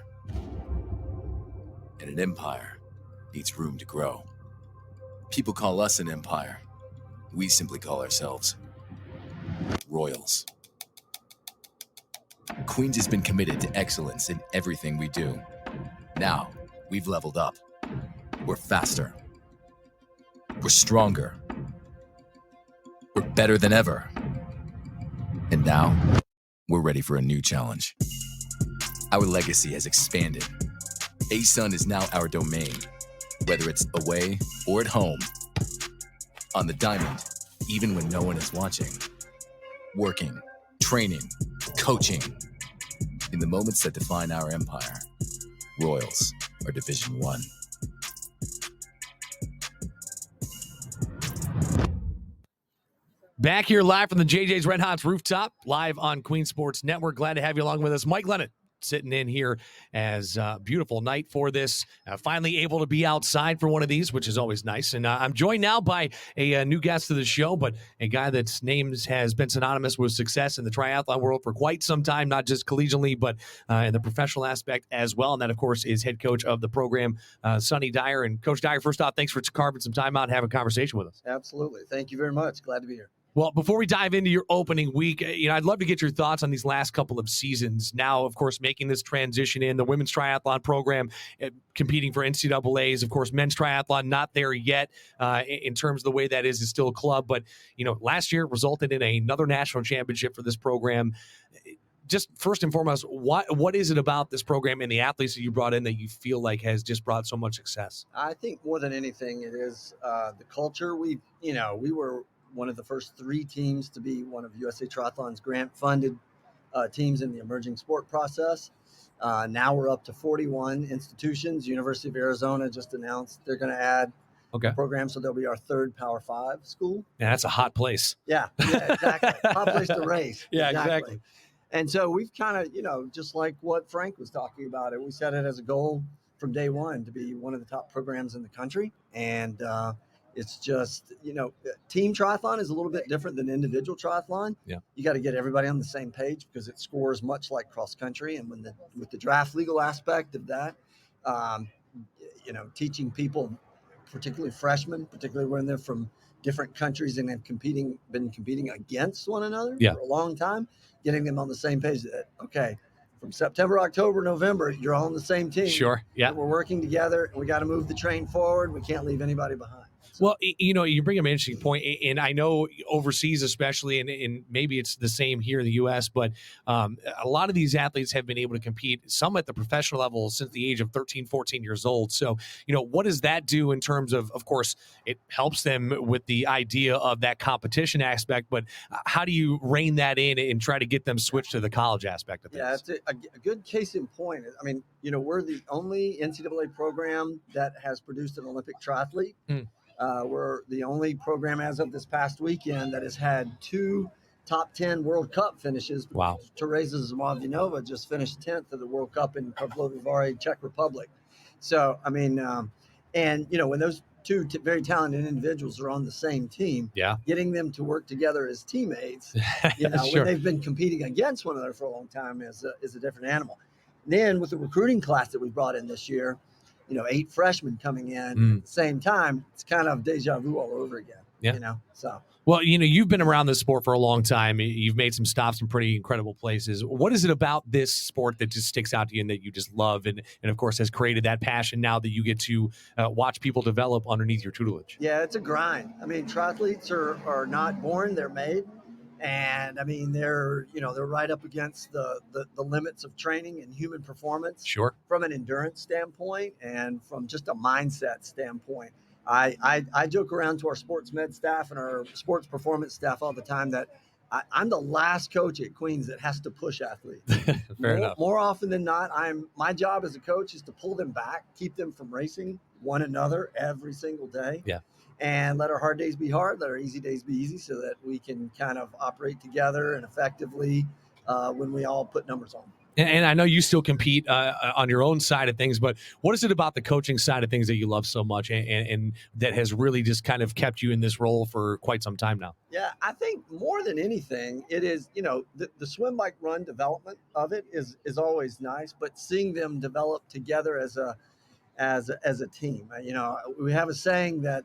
B: And an empire needs room to grow. People call us an empire. We simply call ourselves Royals. Queens has been committed to excellence in everything we do. Now, we've leveled up. We're faster. We're stronger. We're better than ever. And now, we're ready for a new challenge. Our legacy has expanded. ASUN is now our domain, whether it's away or at home. On the diamond, even when no one is watching. Working, training, coaching. In the moments that define our empire, Royals are Division I.
A: Back here live from the JJ's Red Hots rooftop, live on Queen Sports Network. Glad to have you along with us. Mike Lennon sitting in here as a beautiful night for this. Finally able to be outside for one of these, which is always nice. And I'm joined now by a new guest to the show, but a guy that's name has been synonymous with success in the triathlon world for quite some time, not just collegially, but in the professional aspect as well. And that, of course, is head coach of the program, Sonny Dyer. And Coach Dyer, first off, thanks for carving some time out and having a conversation with us.
H: Absolutely. Thank you very much. Glad to be here.
A: Well, before we dive into your opening week, I'd love to get your thoughts on these last couple of seasons. Now, of course, making this transition in the women's triathlon program, competing for NCAAs, of course, men's triathlon not there yet in terms of the way that is still a club. But, last year resulted in another national championship for this program. Just first and foremost, what is it about this program and the athletes that you brought in that you feel like has just brought so much success?
H: I think more than anything, it is the culture. We were one of the first 3 teams to be one of USA Triathlon's grant-funded teams in the emerging sport process. Now we're up to 41 institutions. University of Arizona just announced they're going to add a program, so they'll be our 3rd Power 5 school.
A: Yeah, that's a hot place.
H: Yeah, exactly. Hot place to race.
A: Yeah, exactly.
H: And so we've kind of, just like what Frank was talking about, we set it as a goal from day one to be one of the top programs in the country. And it's just, team triathlon is a little bit different than individual triathlon.
A: Yeah.
H: You got to get everybody on the same page because it scores much like cross country. And with the draft legal aspect of that, teaching people, particularly freshmen, particularly when they're from different countries and have been competing against one another for a long time, getting them on the same page that, okay, from September, October, November, you're all on the same team.
A: Sure. Yeah.
H: We're working together and we got to move the train forward. We can't leave anybody behind.
A: Well, you bring up an interesting point, and I know overseas especially, and maybe it's the same here in the U.S., but a lot of these athletes have been able to compete, some at the professional level since the age of 13, 14 years old. So, what does that do in terms of course, it helps them with the idea of that competition aspect, but how do you rein that in and try to get them switched to the college aspect of things?
H: Yeah, it's a good case in point. I mean, we're the only NCAA program that has produced an Olympic triathlete. We're the only program as of this past weekend that has had 2 top 10 World Cup finishes.
A: Wow.
H: Teresa Zmavinova just finished 10th of the World Cup in Karlovy Vary, Czech Republic. So, I mean, when those 2 very talented individuals are on the same team, getting them to work together as teammates,
A: Sure.
H: when they've been competing against one another for a long time is a different animal. Then with the recruiting class that we brought in this year, 8 freshmen coming in at the same time, it's kind of deja vu all over again.
A: Yeah.
H: So.
A: Well, you've been around this sport for a long time. You've made some stops in pretty incredible places. What is it about this sport that just sticks out to you and that you just love and of course, has created that passion now that you get to watch people develop underneath your tutelage?
H: Yeah, it's a grind. I mean, triathletes are not born, they're made. And I mean, they're right up against the limits of training and human performance.
A: Sure.
H: From an endurance standpoint and from just a mindset standpoint. I joke around to our sports med staff and our sports performance staff all the time that I'm the last coach at Queens that has to push athletes.
A: Fair enough.
H: More often than not, my job as a coach is to pull them back, keep them from racing one another every single day.
A: Yeah.
H: And let our hard days be hard, let our easy days be easy, so that we can kind of operate together and effectively when we all put numbers on.
A: And I know you still compete on your own side of things, but what is it about the coaching side of things that you love so much and that has really just kind of kept you in this role for quite some time now?
H: Yeah, I think more than anything, it is, the swim, bike, run development of it is always nice, but seeing them develop together as a team. We have a saying that,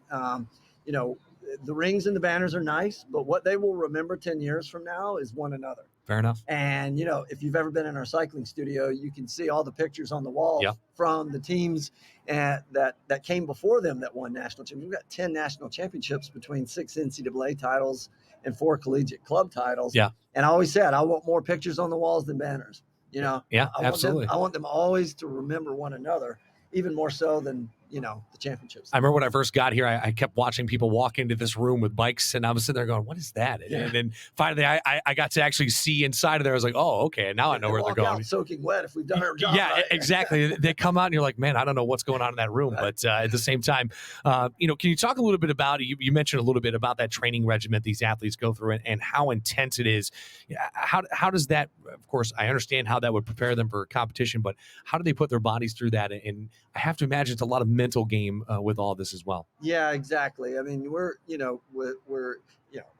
H: the rings and the banners are nice, but what they will remember 10 years from now is one another.
A: Fair enough.
H: And, if you've ever been in our cycling studio, you can see all the pictures on the walls from the teams that came before them that won national championships. We've got 10 national championships between 6 NCAA titles and 4 collegiate club titles.
A: Yeah.
H: And I always said, I want more pictures on the walls than banners.
A: Yeah,
H: absolutely. I want them always to remember one another, even more so than, the championships.
A: I remember when I first got here, I kept watching people walk into this room with bikes, and I was sitting there going, what is that?
H: Yeah.
A: And then finally I got to actually see inside of there. I was like, oh, okay, now I know where they're going.
H: Out soaking wet if we've done our job.
A: Yeah,
H: right.
A: Exactly. They come out and you're like, man, I don't know what's going on in that room. But at the same time, can you talk a little bit about, you mentioned a little bit about that training regimen these athletes go through and how intense it is. How does that, of course, I understand how that would prepare them for competition, but how do they put their bodies through that? And I have to imagine it's a lot of mental game with all this as well.
H: Yeah, exactly. I mean, we're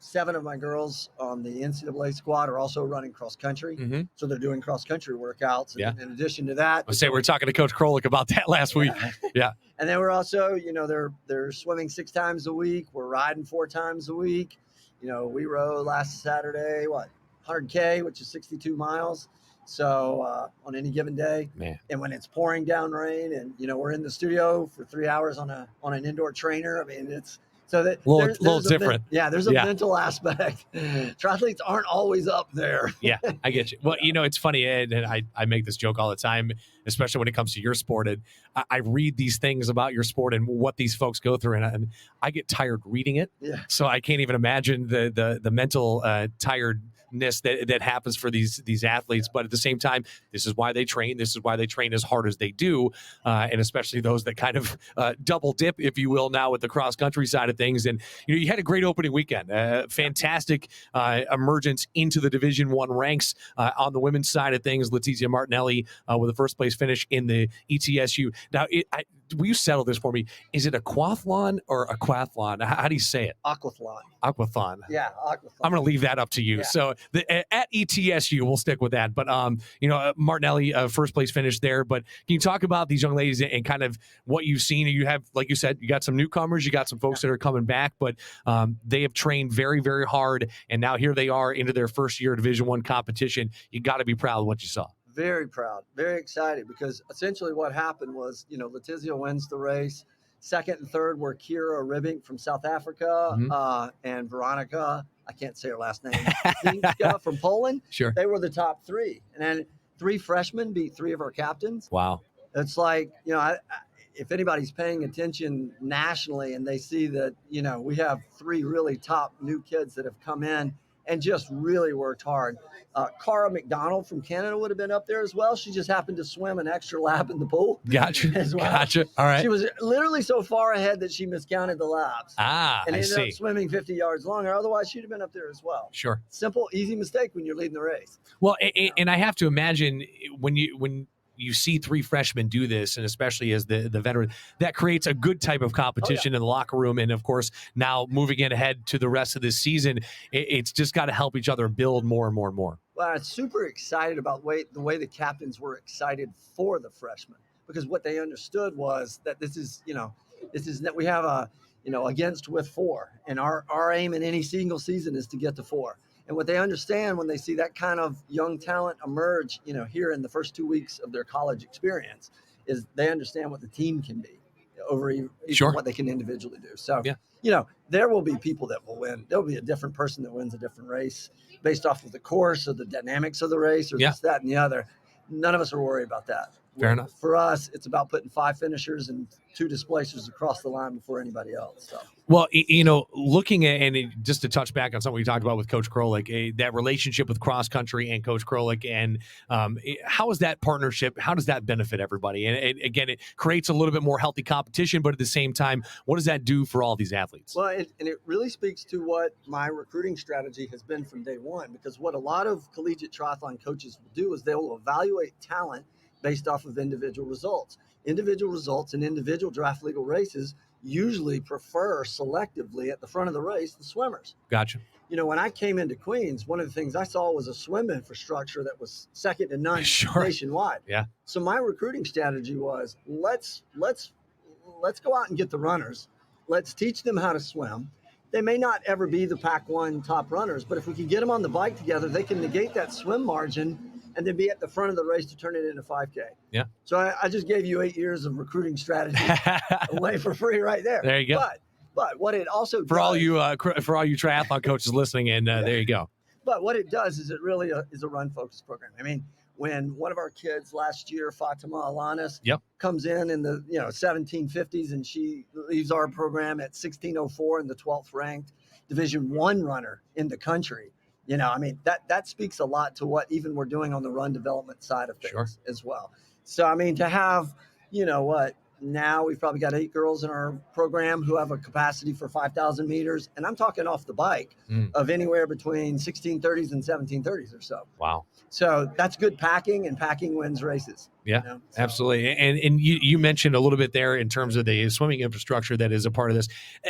H: 7 of my girls on the NCAA squad are also running cross country.
A: Mm-hmm.
H: So they're doing cross country workouts. And in addition to that,
A: I say we were talking to Coach Krolik about that last week. Yeah.
H: And then we're also, they're swimming 6 times a week. We're riding 4 times a week. We rode last Saturday, 100K, which is 62 miles. So on any given day,
A: man.
H: And when it's pouring down rain and, we're in the studio for 3 hours on an indoor trainer. I mean, it's so that
A: there's different.
H: There's a mental aspect. Triathletes aren't always up there.
A: Yeah, I get you. Well, it's funny, and I make this joke all the time, especially when it comes to your sport. And I read these things about your sport and what these folks go through, and I get tired reading it.
H: Yeah.
A: So I can't even imagine the mental tiredness that happens for these athletes. But at the same time, this is why they train. This is why they train as hard as they do, and especially those that kind of double dip, if you will, now with the cross country side of things. And you had a great opening weekend, fantastic emergence into the Division I ranks on the women's side of things. Letizia Martinelli with a first place finish in the ETSU. Now, will you settle this for me? Is it a aquathlon or a aquathlon? How do you say it?
H: Aquathlon.
A: Aquathon.
H: Yeah, aquathlon.
A: I'm going to leave that up to you. Yeah. So at ETSU, we'll stick with that. But Martinelli, first place finish there. But can you talk about these young ladies and kind of what you've seen? You have, like you said, you got some newcomers, you got some folks that are coming back, but they have trained very, very hard, and now here they are into their first year of Division I competition. You got to be proud of what you saw.
H: Very proud, very excited, because essentially what happened was, Letizia wins the race. Second and third were Kira Ribbing from South Africa, and Veronica, I can't say her last name, Zinska from Poland.
A: Sure.
H: They were the top 3. And then 3 freshmen beat 3 of our captains.
A: Wow.
H: It's like, if anybody's paying attention nationally and they see that, we have 3 really top new kids that have come in and just really worked hard. Cara McDonald from Canada would have been up there as well. She just happened to swim an extra lap in the pool.
A: Gotcha.
H: As well.
A: Gotcha. All right.
H: She was literally so far ahead that she miscounted the laps. And ended up swimming 50 yards longer. Otherwise, she'd have been up there as well.
A: Sure.
H: Simple, easy mistake when you're leading the race.
A: Well, and I have to imagine when you see 3 freshmen do this, and especially as the veteran, that creates a good type of competition in the locker room. And of course, now moving it ahead to the rest of this season, it's just got to help each other build more and more and more.
H: Well, I'm super excited about the way the captains were excited for the freshmen, because what they understood was that this is that we have against with 4. And our aim in any single season is to get to 4. And what they understand when they see that kind of young talent emerge, here in the first 2 weeks of their college experience, is they understand what the team can be over even what they can individually do. So, there will be people that will win. There'll be a different person that wins a different race based off of the course or the dynamics of the race or this, that, and the other. None of us are worried about that.
A: Fair enough.
H: For us, it's about putting 5 finishers and 2 displacers across the line before anybody else. So.
A: Well, looking at, and just to touch back on something we talked about with Coach Krolik, that relationship with cross country and Coach Krolik, and how is that partnership? How does that benefit everybody? And again, it creates a little bit more healthy competition, but at the same time, what does that do for all these athletes?
H: Well, it really speaks to what my recruiting strategy has been from day one, because what a lot of collegiate triathlon coaches will do is they will evaluate talent based off of individual results. Individual results in individual draft legal races usually prefer selectively at the front of the race the swimmers.
A: Gotcha.
H: When I came into Queens, one of the things I saw was a swim infrastructure that was second to none nationwide.
A: Yeah.
H: So my recruiting strategy was let's go out and get the runners. Let's teach them how to swim. They may not ever be the Pac-1 top runners, but if we can get them on the bike together, they can negate that swim margin and then be at the front of the race to turn it into 5K.
A: Yeah.
H: So I just gave you 8 years of recruiting strategy away for free right there.
A: There you go.
H: But what it also
A: for all you triathlon coaches listening in, there you go.
H: But what it does is it really is a run-focused program. I mean, when one of our kids last year, Fatima Alanis, comes in the 1750s, and she leaves our program at 1604 and the 12th ranked Division I runner in the country. That speaks a lot to what even we're doing on the run development side of things as well. So, to have, now we've probably got 8 girls in our program who have a capacity for 5,000 meters. And I'm talking off the bike of anywhere between 1630s and 1730s or so.
A: Wow.
H: So that's good packing, and packing wins races.
A: Yeah, absolutely. And you mentioned a little bit there in terms of the swimming infrastructure that is a part of this.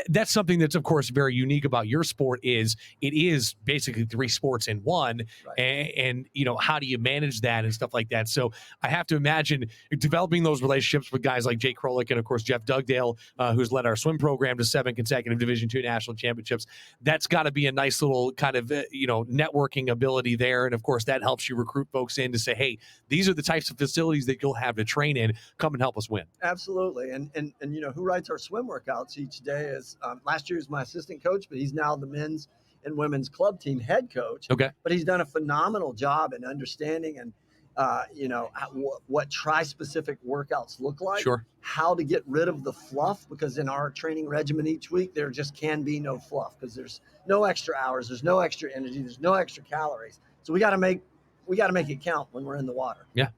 A: That's something that's, of course, very unique about your sport is it is basically 3 sports in one. Right. And how do you manage that and stuff like that? So I have to imagine developing those relationships with guys like Jake Krolik and, of course, Jeff Dugdale, who's led our swim program to 7 consecutive Division II national championships. That's got to be a nice little kind of, networking ability there. And, of course, that helps you recruit folks in to say, hey, these are the types of facilities that you'll have to train in. Come and help us win.
H: Absolutely. And who writes our swim workouts each day is last year was my assistant coach, but he's now the men's and women's club team head coach.
A: Okay.
H: But he's done a phenomenal job in understanding and what tri-specific workouts look like.
A: Sure.
H: How to get rid of the fluff, because in our training regimen each week there just can be no fluff because there's no extra hours, there's no extra energy, there's no extra calories. So we got to make it count when we're in the water.
A: Yeah.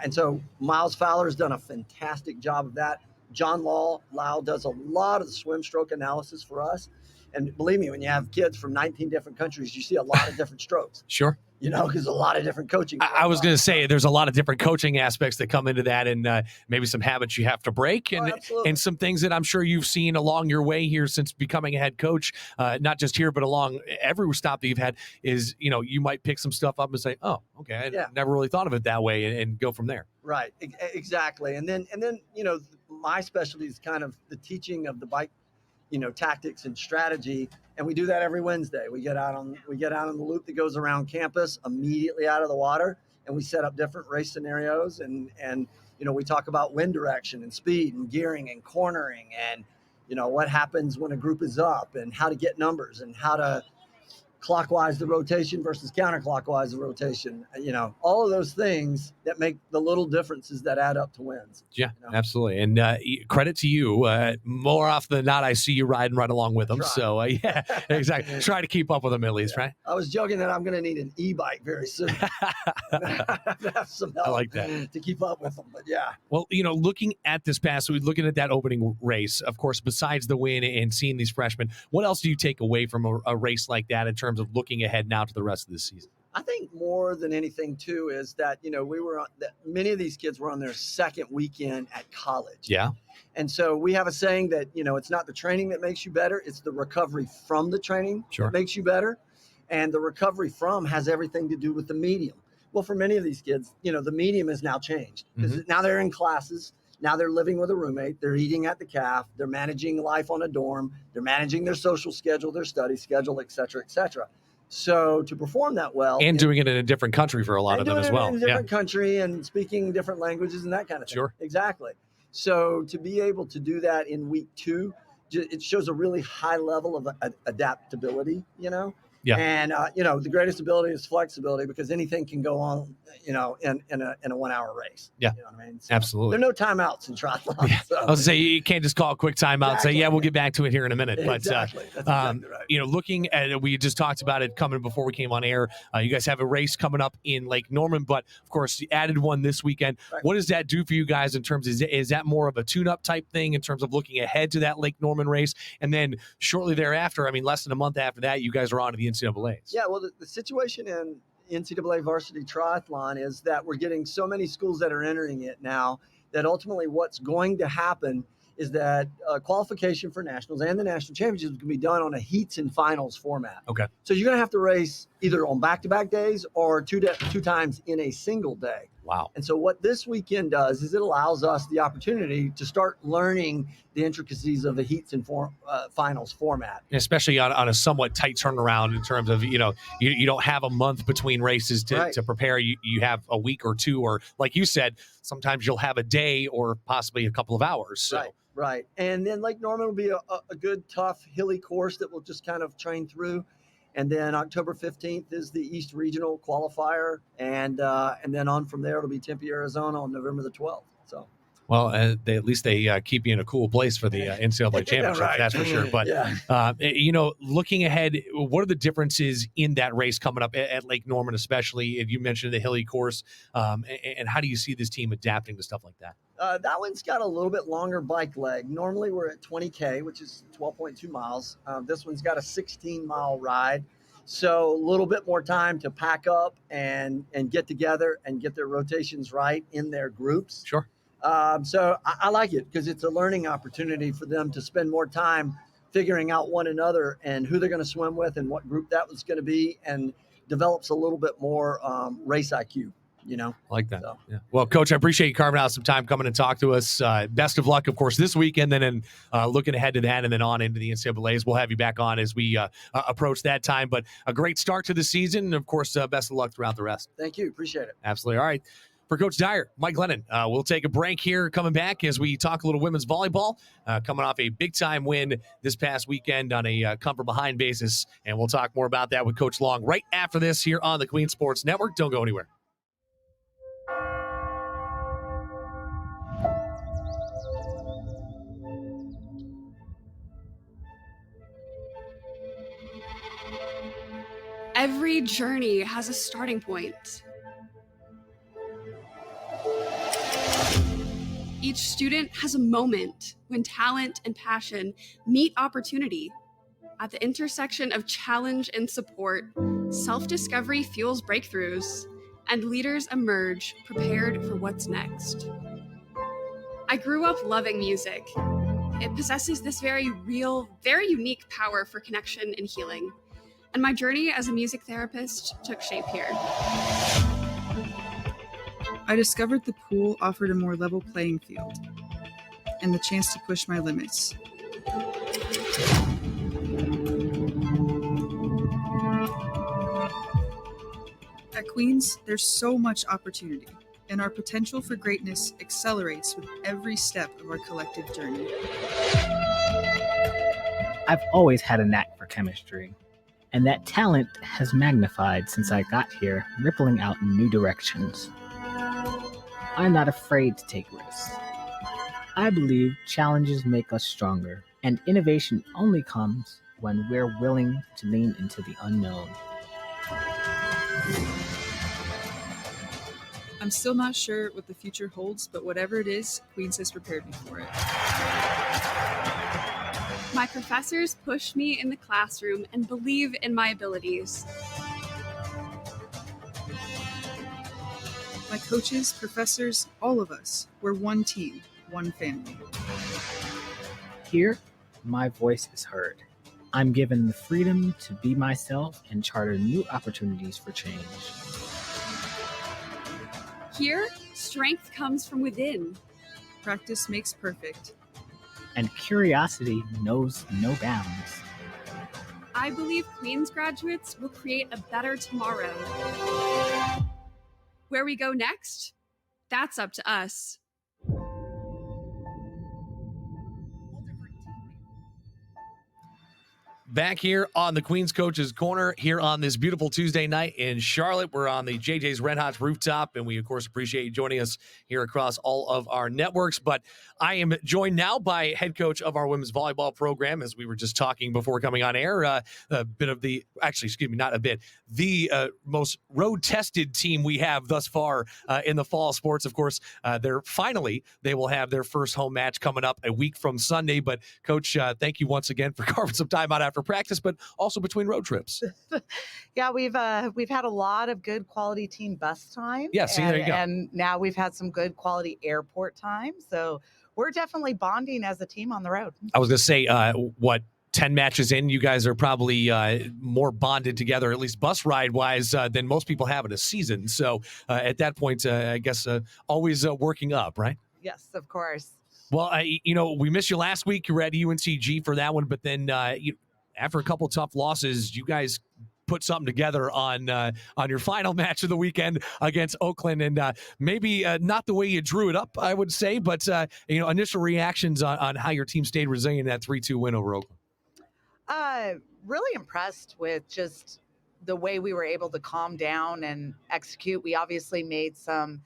H: And so Miles Fowler's done a fantastic job of that. John Lau does a lot of the swim stroke analysis for us. And believe me, when you have kids from 19 different countries, you see a lot of different strokes.
A: Sure.
H: Because a lot of different coaching.
A: I was going to say there's a lot of different coaching aspects that come into that, and maybe some habits you have to break, and some things that I'm sure you've seen along your way here since becoming a head coach, not just here, but along every stop that you've had is, you might pick some stuff up and say, oh, okay, I never really thought of it that way, and go from there.
H: Right. Exactly. And then, my specialty is kind of the teaching of the bike, tactics and strategy. And we do that every Wednesday. We get out on the loop that goes around campus immediately out of the water, and we set up different race scenarios. And we talk about wind direction and speed and gearing and cornering and, what happens when a group is up and how to get numbers and how to clockwise the rotation versus counterclockwise the rotation, all of those things that make the little differences that add up to wins.
A: Yeah, absolutely. And credit to you. More often than not, I see you riding right along with them.
H: Try.
A: So, yeah, exactly. Try to keep up with them at least, right?
H: I was joking that I'm going to need an e-bike very soon. Have some help
A: I like that.
H: to keep up with them, but yeah.
A: Well, looking at this past week, looking at that opening race, of course, besides the win and seeing these freshmen, what else do you take away from a race like that in terms of looking ahead now to the rest of the season?
H: I think more than anything too is that many of these kids were on their second weekend at college.
A: Yeah.
H: And so we have a saying that it's not the training that makes you better, it's the recovery from the training that makes you better. And the recovery from has everything to do with the medium. Well, for many of these kids, the medium has now changed because now they're in classes. Now they're living with a roommate. They're eating at the CAF. They're managing life on a dorm. They're managing their social schedule, their study schedule, et cetera, et cetera. So to perform that well,
A: And doing it in a different country for a lot of them as well.
H: In a different country and speaking different languages and that kind of thing.
A: Sure.
H: Exactly. So to be able to do that in week 2, it shows a really high level of adaptability,
A: Yeah.
H: And, the greatest ability is flexibility, because anything can go on, in a 1 hour race.
A: Yeah.
H: You know what I mean? So
A: Absolutely.
H: there are no timeouts in triathlon.
A: Yeah.
H: So.
A: I was going to say, you can't just call a quick timeout and say, yeah, we'll get back to it here in a minute. But,
H: Exactly. That's exactly right.
A: Looking at, we just talked about it coming before we came on air. You guys have a race coming up in Lake Norman, but of course, you added one this weekend.
H: Right.
A: What does that do for you guys in terms of, is that more of a tune-up type thing in terms of looking ahead to that Lake Norman race? And then shortly thereafter, less than a month after that, you guys are on to the NCAAs.
H: Yeah, well, the situation in NCAA varsity triathlon is that we're getting so many schools that are entering it now that ultimately what's going to happen is that qualification for nationals and the national championships can be done on a heats and finals format.
A: Okay.
H: So you're going to have to race either on back-to-back days or two times in a single day.
A: Wow.
H: And so what this weekend does is it allows us the opportunity to start learning the intricacies of the heats and finals format.
A: Especially on a somewhat tight turnaround in terms of, you don't have a month between races to prepare. You have a week or two, or like you said, sometimes you'll have a day or possibly a couple of hours. So.
H: Right. And then Lake Norman will be a good, tough, hilly course that we'll just kind of train through. And then October 15th is the East Regional qualifier. And then on from there, it'll be Tempe, Arizona on November the 12th. So.
A: Well, at least they keep you in a cool place for the NCAA championship,
H: Right.
A: That's for sure. But, looking ahead, what are the differences in that race coming up at Lake Norman, especially? And you mentioned the hilly course. And how do you see this team adapting to stuff like that?
H: That one's got a little bit longer bike leg. Normally we're at 20K, which is 12.2 miles. This one's got a 16-mile ride. So a little bit more time to pack up and get together and get their rotations right in their groups.
A: Sure.
H: So I like it because it's a learning opportunity for them to spend more time figuring out one another and who they're going to swim with and what group that was going to be, and develops a little bit more race IQ.
A: Like that.
H: So.
A: Yeah. Well, Coach, I appreciate you carving out some time coming and talk to us. Best of luck, of course, this weekend, then looking ahead to that, and then on into the NCAAs. We'll have you back on as we approach that time. But a great start to the season, and of course, best of luck throughout the rest.
H: Thank you. Appreciate it.
A: Absolutely. All right. For Coach Dyer, Mike Lennon, we'll take a break here, coming back as we talk a little women's volleyball, coming off a big-time win this past weekend on a come-from-behind basis, and we'll talk more about that with Coach Long right after this here on the Queen Sports Network. Don't go anywhere.
D: Every journey has a starting point. Each student has a moment when talent and passion meet opportunity. At the intersection of challenge and support, self-discovery fuels breakthroughs, and leaders emerge prepared for what's next. I grew up loving music. It possesses this very real, very unique power for connection and healing. And my journey as a music therapist took shape here.
E: I discovered the pool offered a more level playing field and the chance to push my limits. At Queens, there's so much opportunity, and our potential for greatness accelerates with every step of our collective journey.
F: I've always had a knack for chemistry, and that talent has magnified since I got here, rippling out in new directions. I'm not afraid to take risks. I believe challenges make us stronger, and innovation only comes when we're willing to lean into the unknown.
E: I'm still not sure what the future holds, but whatever it is, Queens has prepared me for it.
D: My professors push me in the classroom and believe in my abilities.
E: My coaches, professors, all of us, we're one team, one family.
F: Here, my voice is heard. I'm given the freedom to be myself and charter new opportunities for change.
D: Here, strength comes from within.
E: Practice makes perfect.
F: And curiosity knows no bounds.
D: I believe Queens graduates will create a better tomorrow. Where we go next? That's up to us.
A: Back here on the Queens Coaches Corner here on this beautiful Tuesday night in Charlotte. We're on the JJ's Red Hot rooftop, and we, of course, appreciate you joining us here across all of our networks. But I am joined now by head coach of our women's volleyball program, as we were just talking before coming on air. A bit of the, actually, excuse me, not a bit, the most road-tested team we have thus far in the fall sports. Of course, they will have their first home match coming up a week from Sunday. But, Coach, thank you once again for carving some time out after practice, but also between road trips.
I: Yeah, we've had a lot of good quality team bus time.
A: Yeah, see, there you go.
I: And now we've had some good quality airport time. So we're definitely bonding as a team on the road.
A: I was going to say, 10 matches in, you guys are probably more bonded together, at least bus ride wise, than most people have in a season. So at that point, I guess always working up, right?
I: Yes, of course.
A: Well, we missed you last week. You were at UNCG for that one, but then after a couple tough losses, you guys put something together on your final match of the weekend against Oakland, and maybe not the way you drew it up, I would say, but initial reactions on how your team stayed resilient in that 3-2 win over Oakland.
I: Really impressed with just the way we were able to calm down and execute. We obviously made some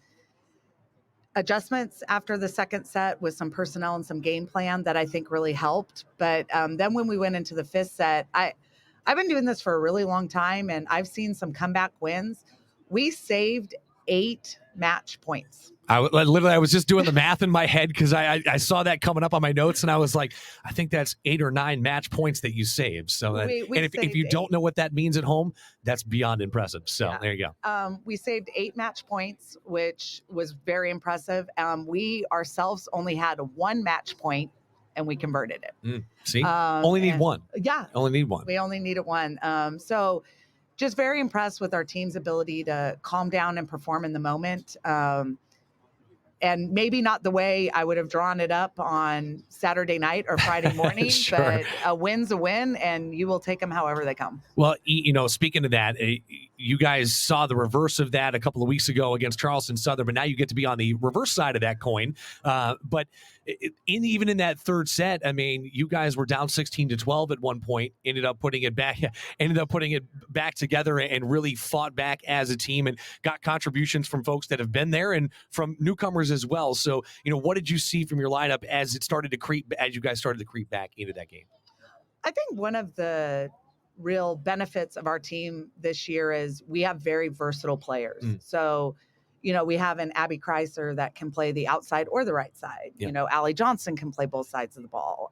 I: adjustments after the second set with some personnel and some game plan that I think really helped. But then when we went into the fifth set, I've been doing this for a really long time, and I've seen some comeback wins. We saved 8 match points.
A: I was just doing the math in my head because I saw that coming up on my notes, and I was like, I think that's 8 or 9 match points that you saved. So, if you don't know what that means at home, that's beyond impressive. So There you go.
I: We saved 8 match points, which was very impressive. We ourselves only had 1 match point, and we converted it.
A: See, only need one.
I: Yeah,
A: only need one.
I: We only needed 1. So just very impressed with our team's ability to calm down and perform in the moment. And maybe not the way I would have drawn it up on Saturday night or Friday morning,
A: Sure.
I: But a win's a win, and you will take them however they come.
A: Well, speaking of that, you guys saw the reverse of that a couple of weeks ago against Charleston Southern, but now you get to be on the reverse side of that coin. But even in that third set, I mean, you guys were down 16-12 at one point, ended up putting it back together and really fought back as a team and got contributions from folks that have been there and from newcomers as well. So, what did you see from your lineup as you guys started to creep back into that game?
I: I think one of the real benefits of our team this year is we have very versatile players. So, we have an Abby Kreiser that can play the outside or the right side.
A: Yeah.
I: Allie Johnson can play both sides of the ball.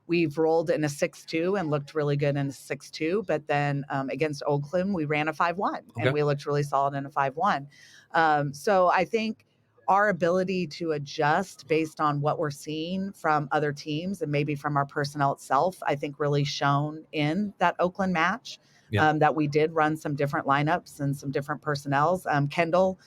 I: We've rolled in a 6-2 and looked really good in a 6-2, but then against Oakland, we ran a 5-1 and we looked really solid in a 5-1. So I think our ability to adjust based on what we're seeing from other teams and maybe from our personnel itself, I think really shown in that Oakland match. That we did run some different lineups and some different personnels. Kendall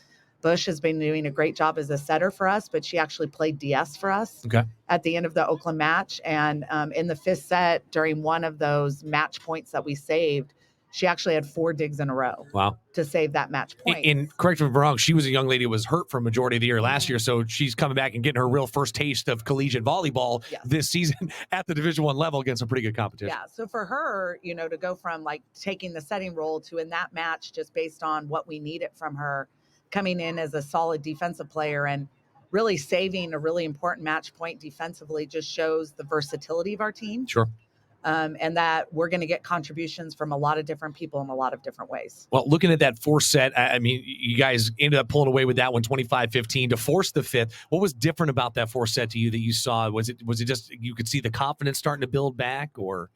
I: Bush has been doing a great job as a setter for us, but she actually played DS for us at the end of the Oakland match. And in the fifth set, during one of those match points that we saved, she actually had 4 digs in a row.
A: Wow.
I: To save that match point.
A: And correct me if I'm wrong, she was a young lady who was hurt for a majority of the year last year, so she's coming back and getting her real first taste of collegiate volleyball this season at the Division I level against a pretty good competition.
I: Yeah, so for her, to go from like taking the setting role to in that match, just based on what we needed from her, coming in as a solid defensive player and really saving a really important match point defensively just shows the versatility of our team.
A: Sure.
I: And that we're going to get contributions from a lot of different people in a lot of different ways.
A: Well, looking at that fourth set, I mean, you guys ended up pulling away with that one 25-15 to force the fifth. What was different about that fourth set to you that you saw? Was it just you could see the confidence starting to build back, or?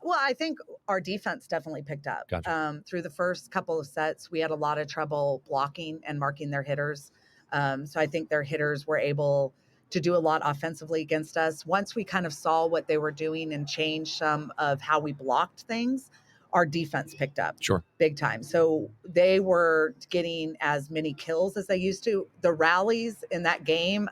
I: Well, I think our defense definitely picked up.
A: Gotcha.
I: Through the first couple of sets, we had a lot of trouble blocking and marking their hitters. So I think their hitters were able to do a lot offensively against us. Once we kind of saw what they were doing and changed some of how we blocked things, our defense picked up.
A: Sure.
I: Big time. So they were getting as many kills as they used to. The rallies in that game,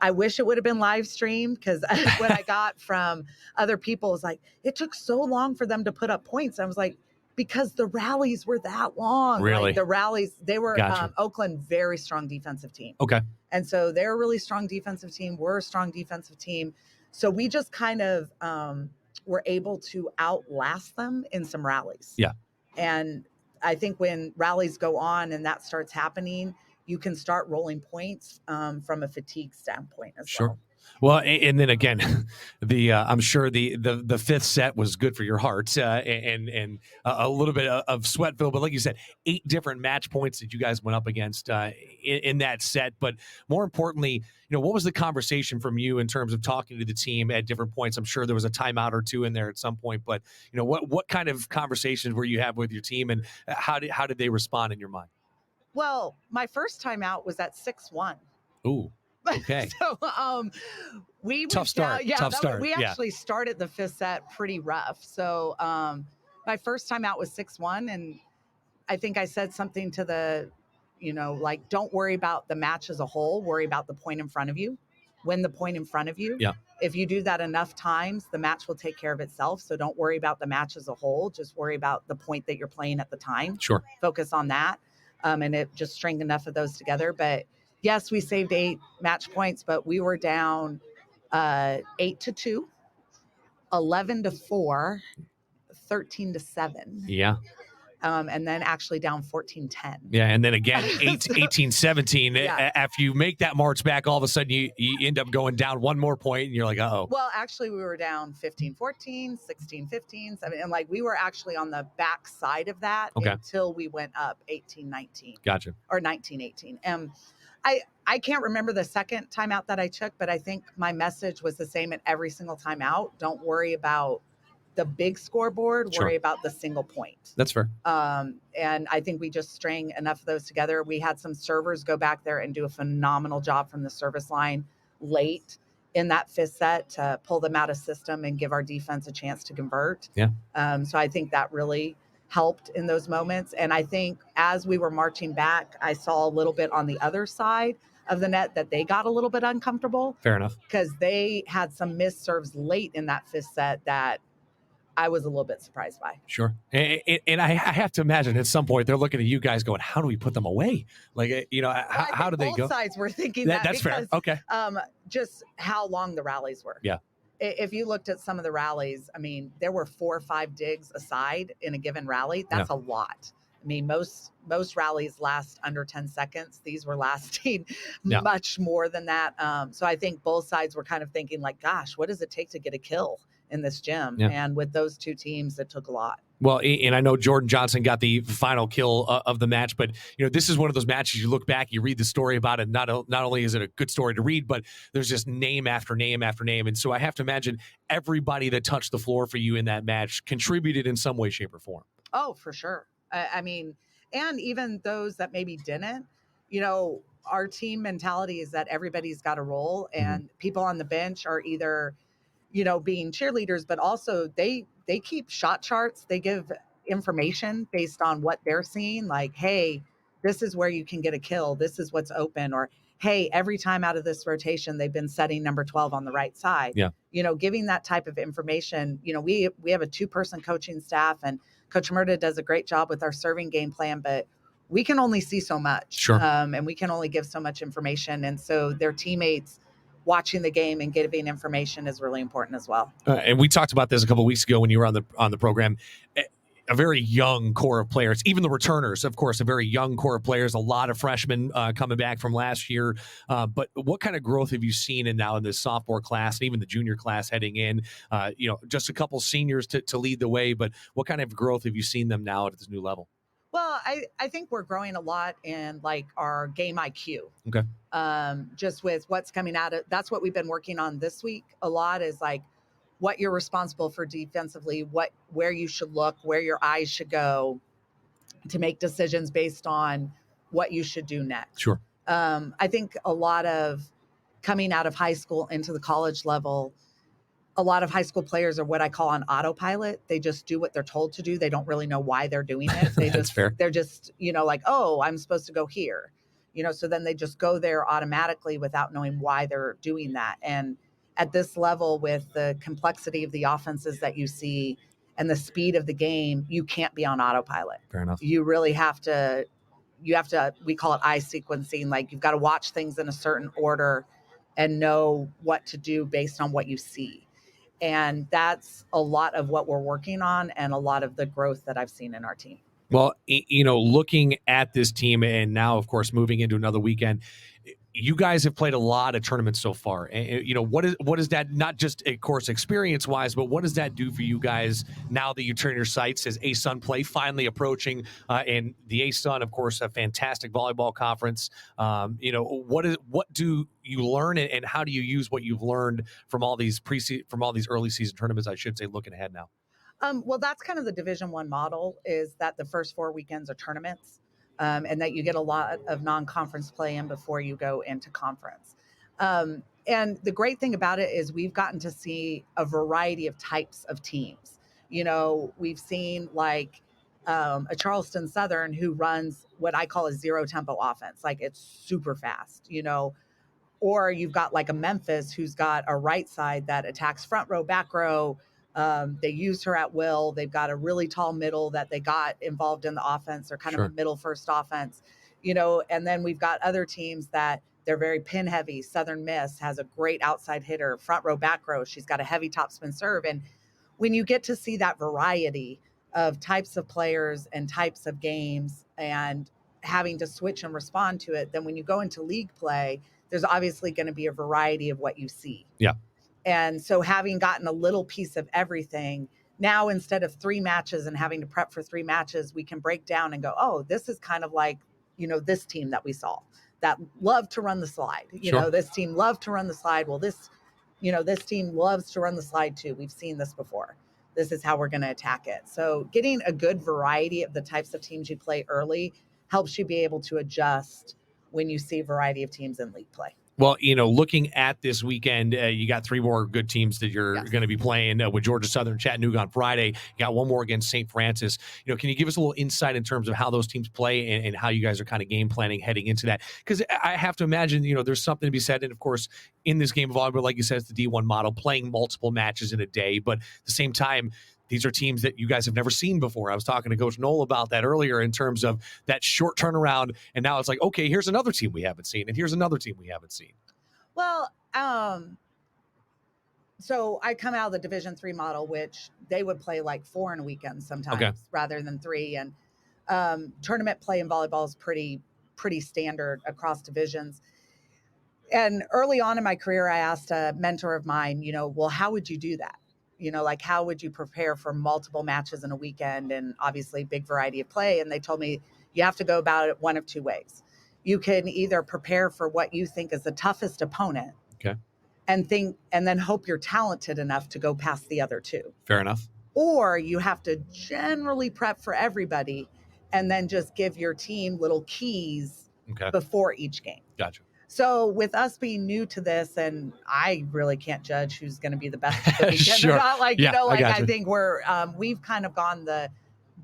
I: I wish it would have been live streamed, because what I got from other people is like, it took so long for them to put up points. I was like, because the rallies were that long.
A: Really?
I: Like the rallies, they were
A: Gotcha.
I: Oakland, very strong defensive team.
A: Okay.
I: And so they're a really strong defensive team. We're a strong defensive team. So we just kind of were able to outlast them in some rallies.
A: Yeah.
I: And I think when rallies go on and that starts happening, you can start rolling points from a fatigue standpoint as well.
A: Well, and then again, I'm sure the fifth set was good for your heart, and a little bit of sweatville. But like you said, 8 different match points that you guys went up against in that set. But more importantly, what was the conversation from you in terms of talking to the team at different points? I'm sure there was a timeout or two in there at some point. But what kind of conversations were you having with your team, and how did they respond in your mind?
I: Well, my first timeout was at 6-1.
A: Ooh. Okay.
I: So we
A: tough start. Tough start.
I: We actually started the fifth set pretty rough. So my first time out was 6-1, and I think I said something to the, like, don't worry about the match as a whole. Worry about the point in front of you. Win the point in front of you.
A: Yeah.
I: If you do that enough times, the match will take care of itself. So don't worry about the match as a whole. Just worry about the point that you're playing at the time.
A: Sure.
I: Focus on that. And it just stringed enough of those together. But yes, we saved 8 match points, but we were down 8-2, 11-4, 13-7.
A: Yeah.
I: And then actually down 14-10.
A: Yeah, and then again, 18-17.
I: Yeah.
A: After you make that march back, all of a sudden you end up going down one more point, and you're like, uh-oh.
I: Well, actually, we were down 15-14, 16-15, and like we were actually on the back side of that until we went up 18-19.
A: Gotcha.
I: Or 19-18. I can't remember the second timeout that I took, but I think my message was the same at every single timeout. Don't worry about the big scoreboard,
A: Sure.
I: worry about the single point.
A: That's fair.
I: And I think we just string enough of those together. We had some servers go back there and do a phenomenal job from the service line late in that fifth set to pull them out of system and give our defense a chance to convert.
A: Yeah.
I: So I think that really helped in those moments. And I think as we were marching back, I saw a little bit on the other side of the net that they got a little bit uncomfortable.
A: Fair enough.
I: Because they had some missed serves late in that fifth set that I was a little bit surprised by.
A: Sure. And I have to imagine at some point they're looking at you guys going, how do we put them away? Like, how do they go?
I: Both sides were thinking
A: that's
I: because,
A: fair. Okay.
I: Just how long the rallies were.
A: Yeah.
I: If you looked at some of the rallies, I mean, there were 4 or 5 digs aside in a given rally. That's a lot. I mean, most rallies last under 10 seconds. These were lasting much more than that. So I think both sides were kind of thinking like, gosh, what does it take to get a kill in this gym?
A: Yeah.
I: And with those 2 teams, it took a lot.
A: Well, and I know Jordan Johnson got the final kill of the match, but this is one of those matches you look back, you read the story about it. Not only is it a good story to read, but there's just name after name after name. And so I have to imagine everybody that touched the floor for you in that match contributed in some way, shape, or form.
I: Oh, for sure. I mean, and even those that maybe didn't, our team mentality is that everybody's got a role, and people on the bench are either, being cheerleaders, but also they keep shot charts. They give information based on what they're seeing. Like, hey, this is where you can get a kill. This is what's open. Or, hey, every time out of this rotation, they've been setting number 12 on the right side.
A: Yeah.
I: Giving that type of information. We have a 2-person coaching staff, and Coach Murda does a great job with our serving game plan, but we can only see so much.
A: Sure.
I: And we can only give so much information. And so their teammates watching the game and giving information is really important as well.
A: And we talked about this a couple of weeks ago when you were on the program. A very young core of players, even the returners, of course, a very young core of players, a lot of freshmen coming back from last year. But what kind of growth have you seen in this sophomore class and even the junior class heading in? Just a couple seniors to lead the way, but what kind of growth have you seen them now at this new level?
I: Well, I think we're growing a lot in like our game IQ.
A: Okay.
I: Just with what's coming out of, that's what we've been working on this week a lot, is like what you're responsible for defensively, where you should look, where your eyes should go to make decisions based on what you should do next.
A: Sure.
I: I think a lot of coming out of high school into the college level, a lot of high school players are what I call on autopilot. They just do what they're told to do. They don't really know why they're doing it.
A: That's fair.
I: They're just, like, oh, I'm supposed to go here. So then they just go there automatically without knowing why they're doing that. And at this level, with the complexity of the offenses that you see and the speed of the game, you can't be on autopilot.
A: Fair enough.
I: You really have to, we call it eye sequencing. Like, you've got to watch things in a certain order and know what to do based on what you see. And that's a lot of what we're working on and a lot of the growth that I've seen in our team.
A: Well, looking at this team and now, of course, moving into another weekend, you guys have played a lot of tournaments so far. And, what is that, not just, of course, experience-wise, but what does that do for you guys now that you turn your sights as ASUN play finally approaching? And the ASUN, of course, a fantastic volleyball conference. What do you learn, and how do you use what you've learned from all these early season tournaments, I should say, looking ahead now?
I: Well, that's kind of the Division I model, is that the first 4 weekends are tournaments. And that you get a lot of non-conference play in before you go into conference. And the great thing about it is we've gotten to see a variety of types of teams. We've seen like a Charleston Southern who runs what I call a zero tempo offense. Like, it's super fast, or you've got like a Memphis who's got a right side that attacks front row, back row. They use her at will. They've got a really tall middle that they got involved in the offense. They're kind of a middle first offense, and then we've got other teams that they're very pin heavy. Southern Miss has a great outside hitter, front row, back row. She's got a heavy topspin serve. And when you get to see that variety of types of players and types of games and having to switch and respond to it, then when you go into league play, there's obviously going to be a variety of what you see.
A: Yeah.
I: And so having gotten a little piece of everything, now instead of 3 matches and having to prep for 3 matches, we can break down and go, oh, this is kind of like, this team that we saw that loved to run the slide. This team loved to run the slide. Well, this team loves to run the slide too. We've seen this before. This is how we're going to attack it. So getting a good variety of the types of teams you play early helps you be able to adjust when you see a variety of teams in league play.
A: Well, looking at this weekend, you got 3 more good teams that you're going to be playing with Georgia Southern, Chattanooga on Friday. You got 1 more against St. Francis. Can you give us a little insight in terms of how those teams play and how you guys are kind of game planning heading into that? Because I have to imagine, there's something to be said. And, of course, in this game of volleyball, like you said, it's the D1 model, playing multiple matches in a day. But at the same time, these are teams that you guys have never seen before. I was talking to Coach Knoll about that earlier in terms of that short turnaround. And now it's like, okay, here's another team we haven't seen, and here's another team we haven't seen.
I: Well, so I come out of the Division III model, which they would play like 4 in a weekend sometimes rather than 3. And tournament play in volleyball is pretty standard across divisions. And early on in my career, I asked a mentor of mine, well, how would you do that? Like, how would you prepare for multiple matches in a weekend and obviously big variety of play? And they told me you have to go about it one of 2 ways. You can either prepare for what you think is the toughest opponent, and then hope you're talented enough to go past the other 2.
A: Fair enough.
I: Or you have to generally prep for everybody and then just give your team little keys before each game.
A: Gotcha.
I: So with us being new to this, and I really can't judge who's going to be the best at the weekend or not. I think we've kind of gone the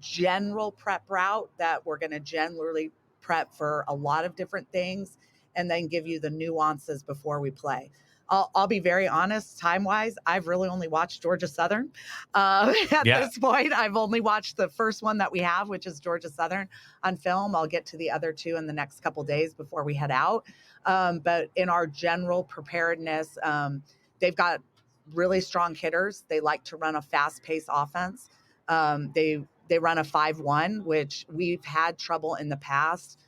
I: general prep route that we're going to generally prep for a lot of different things and then give you the nuances before we play. I'll be very honest, time-wise, I've really only watched Georgia Southern. At this point, I've only watched the first one that we have, which is Georgia Southern, on film. I'll get to the other 2 in the next couple days before we head out. But in our general preparedness, they've got really strong hitters. They like to run a fast-paced offense. They run a 5-1, which we've had trouble in the past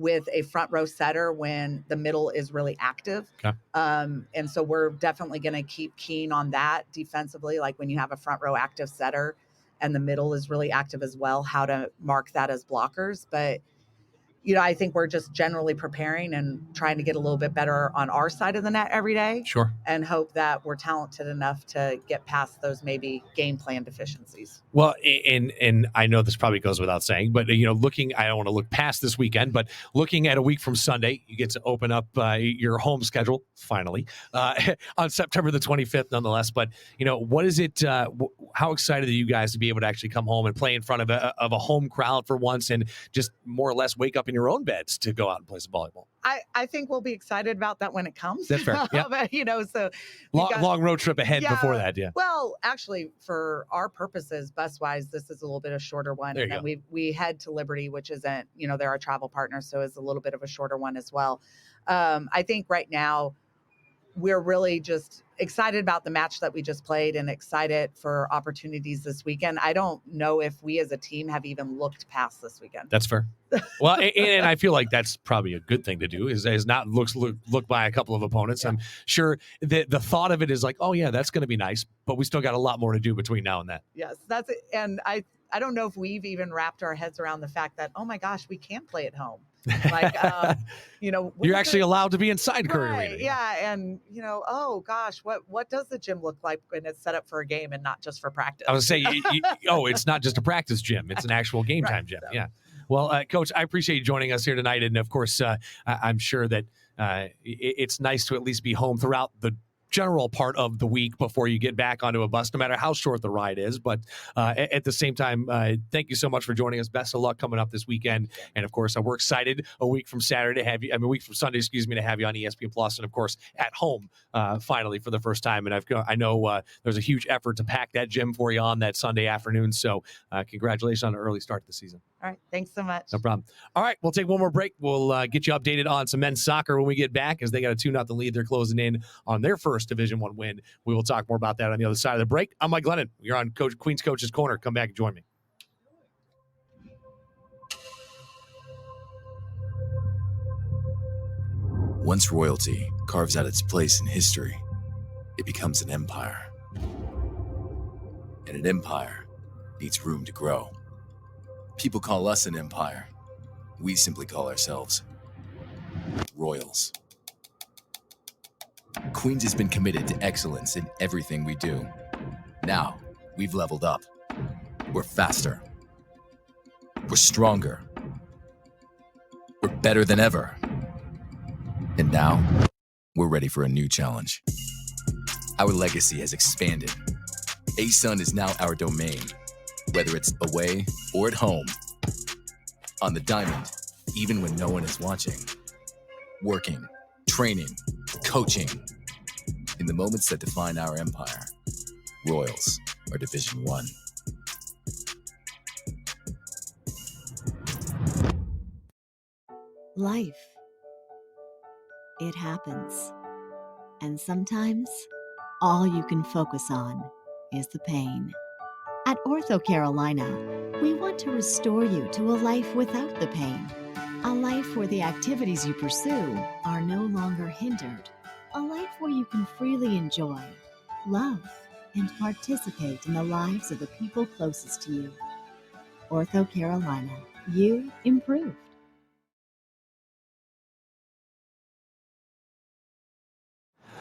I: with a front row setter when the middle is really active. And so we're definitely going to keep keen on that defensively. Like, when you have a front row active setter and the middle is really active as well, how to mark that as blockers. But, I think we're just generally preparing and trying to get a little bit better on our side of the net every day.
A: Sure.
I: And hope that we're talented enough to get past those maybe game plan deficiencies.
A: Well, and I know this probably goes without saying, but, looking, I don't want to look past this weekend, but looking at a week from Sunday, you get to open up your home schedule, finally, on September the 25th, nonetheless. But, what is it, how excited are you guys to be able to actually come home and play in front of a home crowd for once and just more or less wake up in your your own beds to go out and play some volleyball.
I: I think we'll be excited about that when it comes.
A: That's fair. Yeah.
I: But, so
A: Long road trip ahead before that. Yeah.
I: Well, actually, for our purposes, bus wise, this is a little bit of a shorter one.
A: There
I: And
A: you
I: then we head to Liberty, which isn't, they're our travel partner. So it's a little bit of a shorter one as well. I think right now we're really just excited about the match that we just played and excited for opportunities this weekend. I don't know if we as a team have even looked past this weekend.
A: That's fair. Well, and I feel like that's probably a good thing to do is not look by a couple of opponents. Yeah. I'm sure that the thought of it is like, oh yeah, that's going to be nice, but we still got a lot more to do between now and then.
I: Yes, that's it. And I don't know if we've even wrapped our heads around the fact that, oh my gosh, we can't play at home. Like,
A: you're actually allowed to be inside Curry Arena.
I: Yeah. And, oh gosh, what does the gym look like when it's set up for a game and not just for practice?
A: I was saying, it's not just a practice gym. It's an actual game time gym. So. Yeah. Well, Coach, I appreciate you joining us here tonight. And of course, I'm sure that it's nice to at least be home throughout the general part of the week before you get back onto a bus, no matter how short the ride is. But at the same time, thank you so much for joining us. Best of luck coming up this weekend. And of course, we're excited a week from Sunday, to have you on ESPN Plus, and of course at home finally for the first time. And I know there's a huge effort to pack that gym for you on that Sunday afternoon. So congratulations on an early start to the season.
I: All right. Thanks so much.
A: No problem. All right. We'll take one more break. We'll get you updated on some men's soccer when we get back, as they got a 2-0 lead. They're closing in on their first Division I win. We will talk more about that on the other side of the break. I'm Mike Glennon. You're on Queen's Coach's Corner. Come back and join me.
B: Once royalty carves out its place in history, it becomes an empire. And an empire needs room to grow. People call us an empire. We simply call ourselves Royals. Queens has been committed to excellence in everything we do. Now, we've leveled up. We're faster. We're stronger. We're better than ever. And now, we're ready for a new challenge. Our legacy has expanded. ASUN is now our domain, whether it's away or at home. On the diamond, even when no one is watching. Working, training, coaching. In the moments that define our empire, Royals are Division I.
J: Life. It happens. And sometimes, all you can focus on is the pain. At Ortho Carolina, we want to restore you to a life without the pain. A life where the activities you pursue are no longer hindered. A life where you can freely enjoy, love, and participate in the lives of the people closest to you. Ortho Carolina, you improved.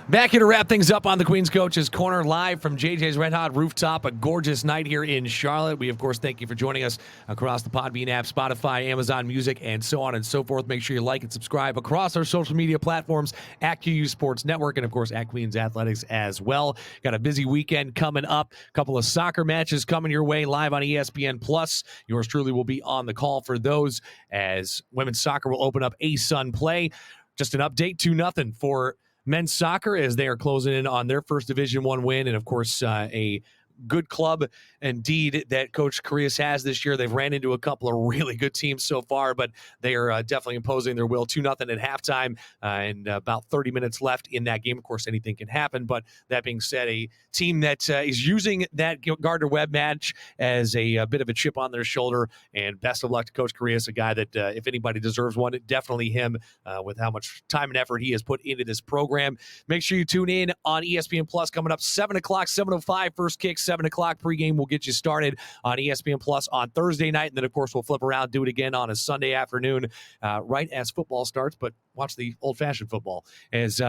A: Back here to wrap things up on the Queen's Coach's Corner, live from JJ's Red Hot Rooftop. A gorgeous night here in Charlotte. We, of course, thank you for joining us across the Podbean app, Spotify, Amazon Music, and so on and so forth. Make sure you like and subscribe across our social media platforms at QU Sports Network and, of course, at Queens Athletics as well. Got a busy weekend coming up. A couple of soccer matches coming your way live on ESPN Plus. Yours truly will be on the call for those, as women's soccer will open up ASUN play. Just an update, 2-0 for men's soccer as they are closing in on their first Division I win. And, of course, a good club indeed that Coach Carias has this year. They've ran into a couple of really good teams so far, but they are definitely imposing their will. 2-0 at halftime and about 30 minutes left in that game. Of course, anything can happen, but that being said, a team that is using that Gardner-Webb match as a bit of a chip on their shoulder, and best of luck to Coach Carias, a guy that if anybody deserves one, definitely him with how much time and effort he has put into this program. Make sure you tune in on ESPN Plus coming up 7 o'clock, 7:05 first kick, 7 o'clock pregame. We'll get you started on ESPN Plus on Thursday night. And then, of course, we'll flip around, do it again on a Sunday afternoon, right as football starts. But watch the old-fashioned football as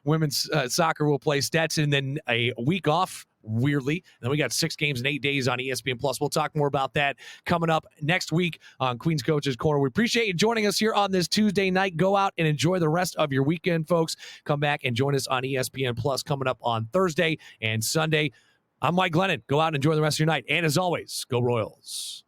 A: women's soccer will play Stetson. Then a week off, weirdly. And then we got 6 games in 8 days on ESPN Plus. We'll talk more about that coming up next week on Queen's Coach's Corner. We appreciate you joining us here on this Tuesday night. Go out and enjoy the rest of your weekend, folks. Come back and join us on ESPN Plus coming up on Thursday and Sunday. I'm Mike Glennon. Go out and enjoy the rest of your night. And as always, go Royals.